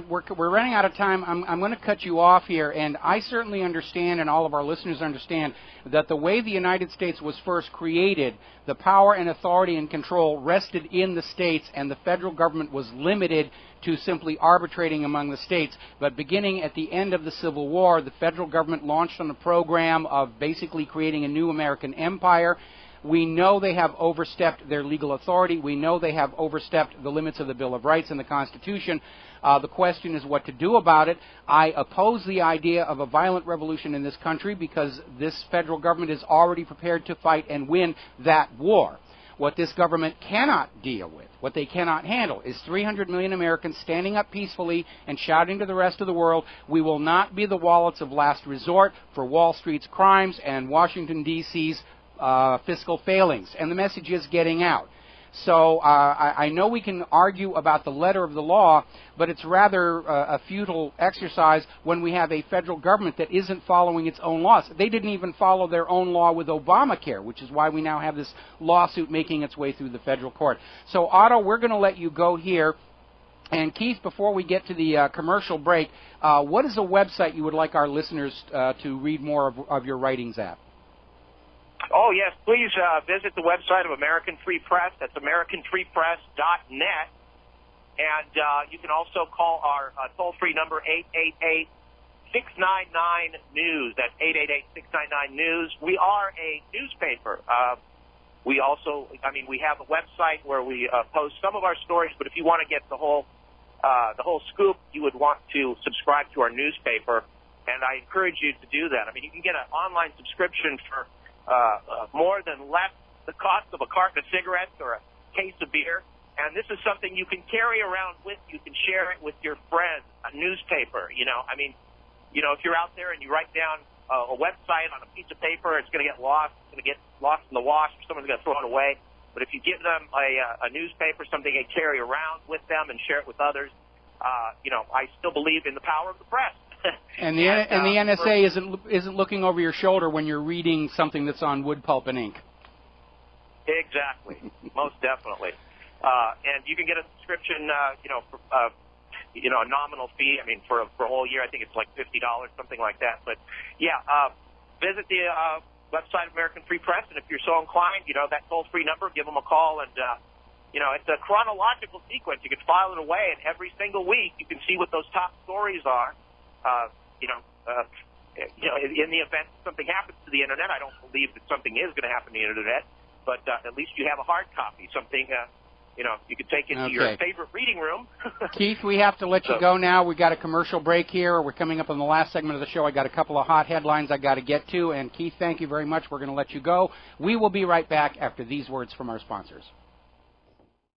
B: we're running out of time. I'm going to cut you off here, and I certainly understand, and all of our listeners understand, that the way the United States was first created, the power and authority and control rested in the states, and the federal government was limited to simply arbitrating among the states. But beginning at the end of the Civil War, the federal government launched on a program of basically creating a new American empire. We know they have overstepped their legal authority. We know they have overstepped the limits of the Bill of Rights and the Constitution. The question is what to do about it. I oppose the idea of a violent revolution in this country because this federal government is already prepared to fight and win that war. What this government cannot deal with, what they cannot handle, is 300 million Americans standing up peacefully and shouting to the rest of the world, we will not be the wallets of last resort for Wall Street's crimes and Washington, D.C.'s fiscal failings, and the message is getting out. So I know we can argue about the letter of the law, but it's rather a futile exercise when we have a federal government that isn't following its own laws. They didn't even follow their own law with Obamacare, which is why we now have this lawsuit making its way through the federal court. So, Otto, we're going to let you go here. And, Keith, before we get to the commercial break, what is a website you would like our listeners to read more of your writings at?
K: Oh, yes, please visit the website of American Free Press. That's AmericanFreePress.net. And you can also call our toll-free number, 888-699-NEWS. That's 888-699-NEWS. We are a newspaper. We also, we have a website where we post some of our stories, but if you want to get the whole scoop, you would want to subscribe to our newspaper, and I encourage you to do that. You can get an online subscription for more than less the cost of a carton of cigarettes or a case of beer. And this is something you can carry around with you. You can share it with your friends, a newspaper, if you're out there and you write down a website on a piece of paper, it's going to get lost. It's going to get lost in the wash, or someone's going to throw it away. But if you give them a newspaper, something they carry around with them and share it with others, I still believe in the power of the press.
B: And the NSA isn't looking over your shoulder when you're reading something that's on wood, pulp, and ink.
K: Exactly, most definitely. And you can get a subscription, for a nominal fee. For a whole year, I think it's like $50, something like that. But yeah, visit the website of American Free Press, and if you're so inclined, that toll-free number, give them a call, and it's a chronological sequence. You can file it away, and every single week you can see what those top stories are. In the event something happens to the Internet, I don't believe that something is going to happen to the Internet, but at least you have a hard copy, something, you can take into your favorite reading room.
B: Keith, we have to let you go now. We've got a commercial break here. We're coming up on the last segment of the show. I got a couple of hot headlines I got to get to, and Keith, thank you very much. We're going to let you go. We will be right back after these words from our sponsors.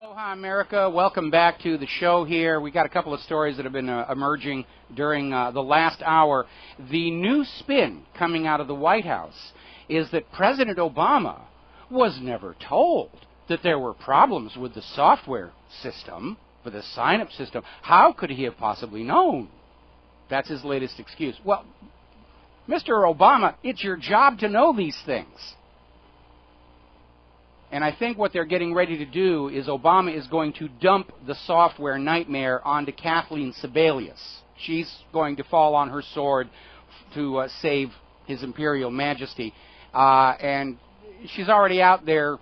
B: Aloha, America. Welcome back to the show here. We got a couple of stories that have been emerging during the last hour. The new spin coming out of the White House is that President Obama was never told that there were problems with the software system, with the sign-up system. How could he have possibly known? That's his latest excuse. Well, Mr. Obama, it's your job to know these things. And I think what they're getting ready to do is Obama is going to dump the software nightmare onto Kathleen Sebelius. She's going to fall on her sword to save His Imperial Majesty. And she's already out there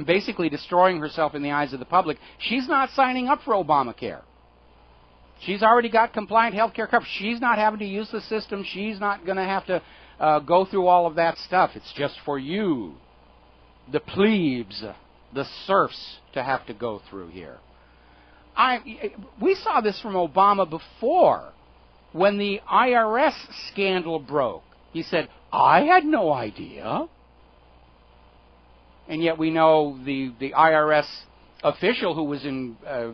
B: basically destroying herself in the eyes of the public. She's not signing up for Obamacare. She's already got compliant health care coverage. She's not having to use the system. She's not going to have to go through all of that stuff. It's just for you, the plebes, the serfs, to have to go through here. We saw this from Obama before when the IRS scandal broke. He said, I had no idea. And yet we know the IRS official who was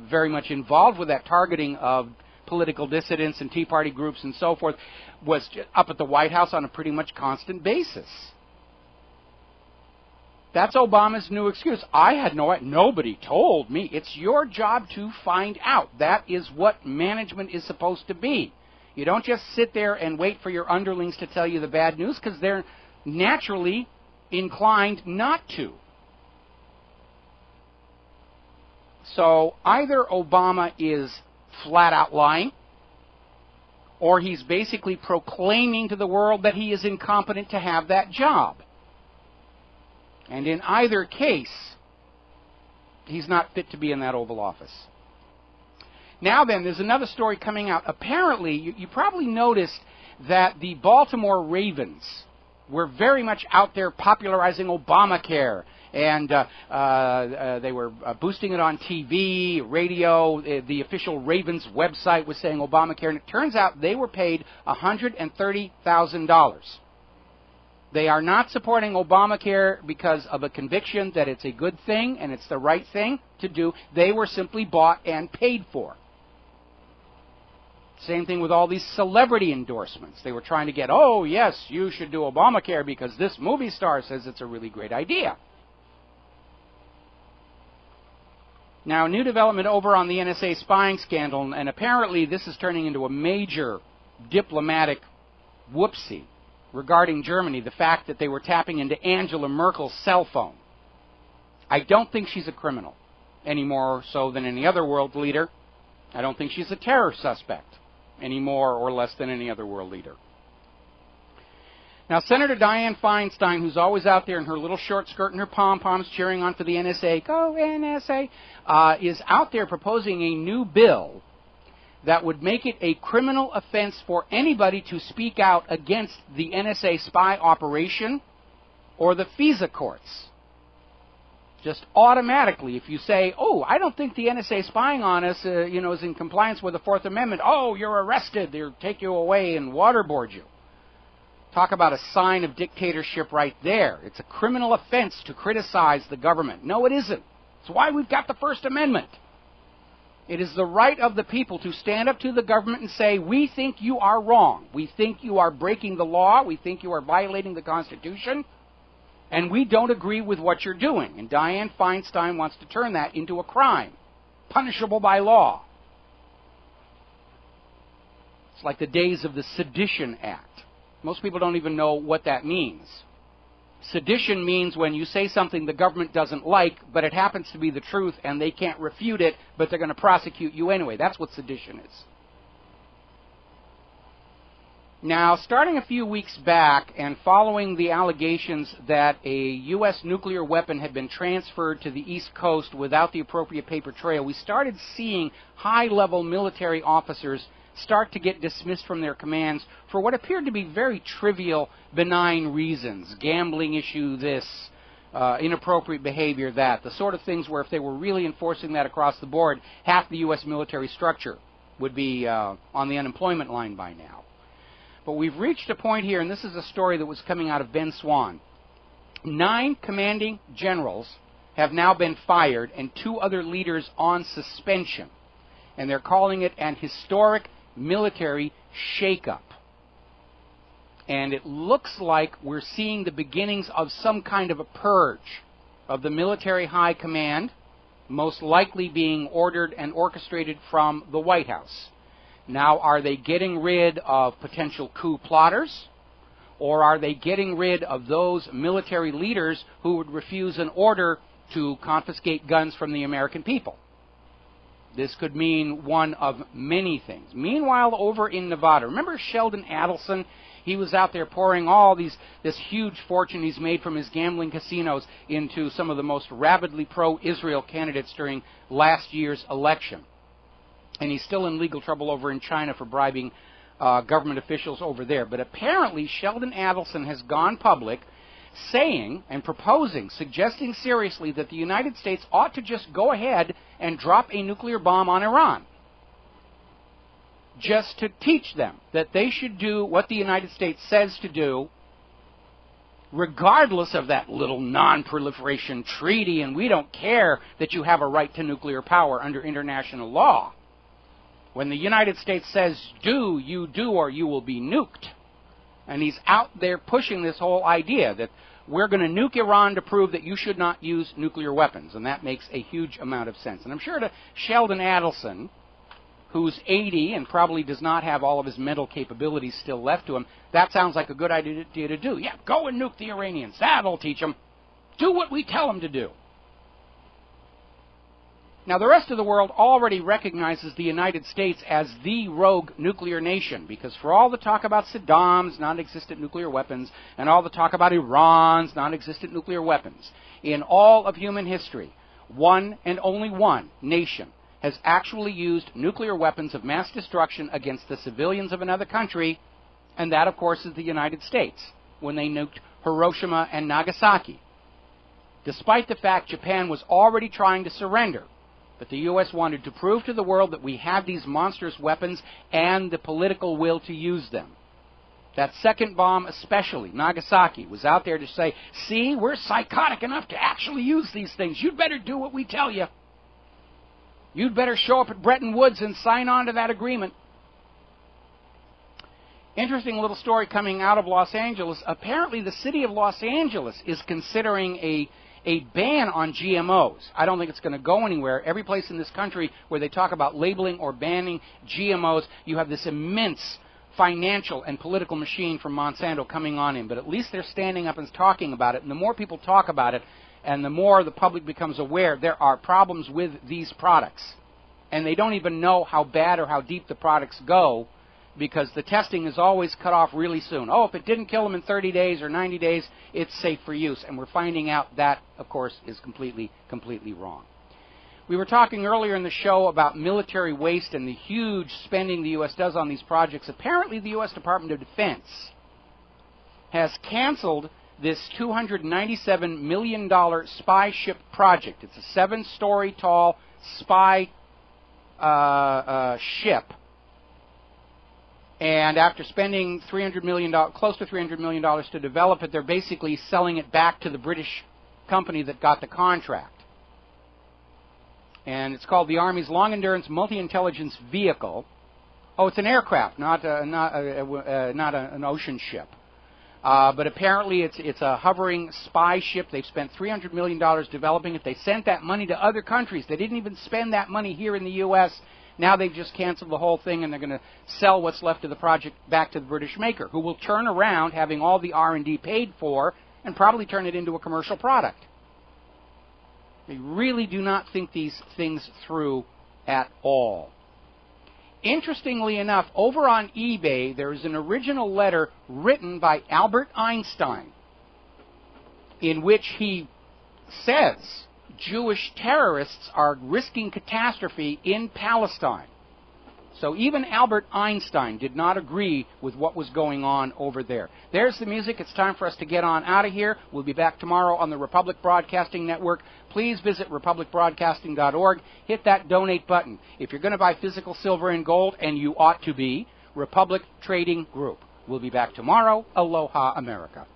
B: very much involved with that targeting of political dissidents and Tea Party groups and so forth was up at the White House on a pretty much constant basis. That's Obama's new excuse. I had nobody told me. It's your job to find out. That is what management is supposed to be. You don't just sit there and wait for your underlings to tell you the bad news, because they're naturally inclined not to. So either Obama is flat out lying, or he's basically proclaiming to the world that he is incompetent to have that job. And in either case, he's not fit to be in that Oval Office. Now then, there's another story coming out. Apparently, you probably noticed that the Baltimore Ravens were very much out there popularizing Obamacare. And they were boosting it on TV, radio. The official Ravens website was saying Obamacare. And it turns out they were paid $130,000. They are not supporting Obamacare because of a conviction that it's a good thing and it's the right thing to do. They were simply bought and paid for. Same thing with all these celebrity endorsements. They were trying to get, oh, yes, you should do Obamacare because this movie star says it's a really great idea. Now, new development over on the NSA spying scandal, and apparently this is turning into a major diplomatic whoopsie regarding Germany, the fact that they were tapping into Angela Merkel's cell phone. I don't think she's a criminal, any more so than any other world leader. I don't think she's a terror suspect, any more or less than any other world leader. Now, Senator Dianne Feinstein, who's always out there in her little short skirt and her pom-poms cheering on for the NSA, go NSA, is out there proposing a new bill that would make it a criminal offense for anybody to speak out against the NSA spy operation or the FISA courts. Just automatically, if you say, oh, I don't think the NSA spying on us is in compliance with the Fourth Amendment, oh, you're arrested, they'll take you away and waterboard you. Talk about a sign of dictatorship right there. It's a criminal offense to criticize the government. No, it isn't. It's why we've got the First Amendment. It is the right of the people to stand up to the government and say, we think you are wrong. We think you are breaking the law. We think you are violating the Constitution. And we don't agree with what you're doing. And Dianne Feinstein wants to turn that into a crime, punishable by law. It's like the days of the Sedition Act. Most people don't even know what that means. Sedition means when you say something the government doesn't like, but it happens to be the truth and they can't refute it, but they're going to prosecute you anyway. That's what sedition is. Now, starting a few weeks back and following the allegations that a U.S. nuclear weapon had been transferred to the East Coast without the appropriate paper trail, we started seeing high-level military officers start to get dismissed from their commands for what appeared to be very trivial, benign reasons. Gambling issue this, inappropriate behavior that. The sort of things where if they were really enforcing that across the board, half the U.S. military structure would be on the unemployment line by now. But we've reached a point here, and this is a story that was coming out of Ben Swan. 9 commanding generals have now been fired and 2 other leaders on suspension. And they're calling it an historic military shakeup. And it looks like we're seeing the beginnings of some kind of a purge of the military high command, most likely being ordered and orchestrated from the White House. Now, are they getting rid of potential coup plotters, or are they getting rid of those military leaders who would refuse an order to confiscate guns from the American people? This could mean one of many things. Meanwhile, over in Nevada, remember Sheldon Adelson? He was out there pouring this huge fortune he's made from his gambling casinos into some of the most rabidly pro-Israel candidates during last year's election. And he's still in legal trouble over in China for bribing government officials over there. But apparently Sheldon Adelson has gone public saying and proposing, suggesting seriously that the United States ought to just go ahead and drop a nuclear bomb on Iran. Just to teach them that they should do what the United States says to do, regardless of that little non-proliferation treaty, and we don't care that you have a right to nuclear power under international law. When the United States says, do, you do, or you will be nuked. And he's out there pushing this whole idea that we're going to nuke Iran to prove that you should not use nuclear weapons. And that makes a huge amount of sense. And I'm sure to Sheldon Adelson, who's 80 and probably does not have all of his mental capabilities still left to him, that sounds like a good idea to do. Yeah, go and nuke the Iranians. That'll teach them. Do what we tell them to do. Now, the rest of the world already recognizes the United States as the rogue nuclear nation, because for all the talk about Saddam's non-existent nuclear weapons and all the talk about Iran's non-existent nuclear weapons, in all of human history, one and only one nation has actually used nuclear weapons of mass destruction against the civilians of another country, and that, of course, is the United States, when they nuked Hiroshima and Nagasaki. Despite the fact Japan was already trying to surrender, but the U.S. wanted to prove to the world that we have these monstrous weapons and the political will to use them. That second bomb especially, Nagasaki, was out there to say, see, we're psychotic enough to actually use these things. You'd better do what we tell you. You'd better show up at Bretton Woods and sign on to that agreement. Interesting little story coming out of Los Angeles. Apparently the city of Los Angeles is considering a ban on GMOs. I don't think it's going to go anywhere. Every place in this country where they talk about labeling or banning GMOs, you have this immense financial and political machine from Monsanto coming on in. But at least they're standing up and talking about it. And the more people talk about it, and the more the public becomes aware, there are problems with these products. And they don't even know how bad or how deep the products go, because the testing is always cut off really soon. Oh, if it didn't kill them in 30 days or 90 days, it's safe for use. And we're finding out that, of course, is completely wrong. We were talking earlier in the show about military waste and the huge spending the U.S. does on these projects. Apparently, the U.S. Department of Defense has canceled this $297 million spy ship project. It's a 7-story tall spy ship. And after spending $300 million, close to $300 million to develop it, they're basically selling it back to the British company that got the contract. And it's called the Army's Long Endurance Multi-Intelligence Vehicle. Oh, it's an aircraft, not an ocean ship. But apparently it's a hovering spy ship. They've spent $300 million developing it. They sent that money to other countries. They didn't even spend that money here in the U.S. Now they've just canceled the whole thing, and they're going to sell what's left of the project back to the British maker, who will turn around, having all the R&D paid for, and probably turn it into a commercial product. They really do not think these things through at all. Interestingly enough, over on eBay, there is an original letter written by Albert Einstein in which he says Jewish terrorists are risking catastrophe in Palestine. So even Albert Einstein did not agree with what was going on over there. There's the music. It's time for us to get on out of here. We'll be back tomorrow on the Republic Broadcasting Network. Please visit republicbroadcasting.org. Hit that donate button. If you're going to buy physical silver and gold, and you ought to be, Republic Trading Group. We'll be back tomorrow. Aloha, America.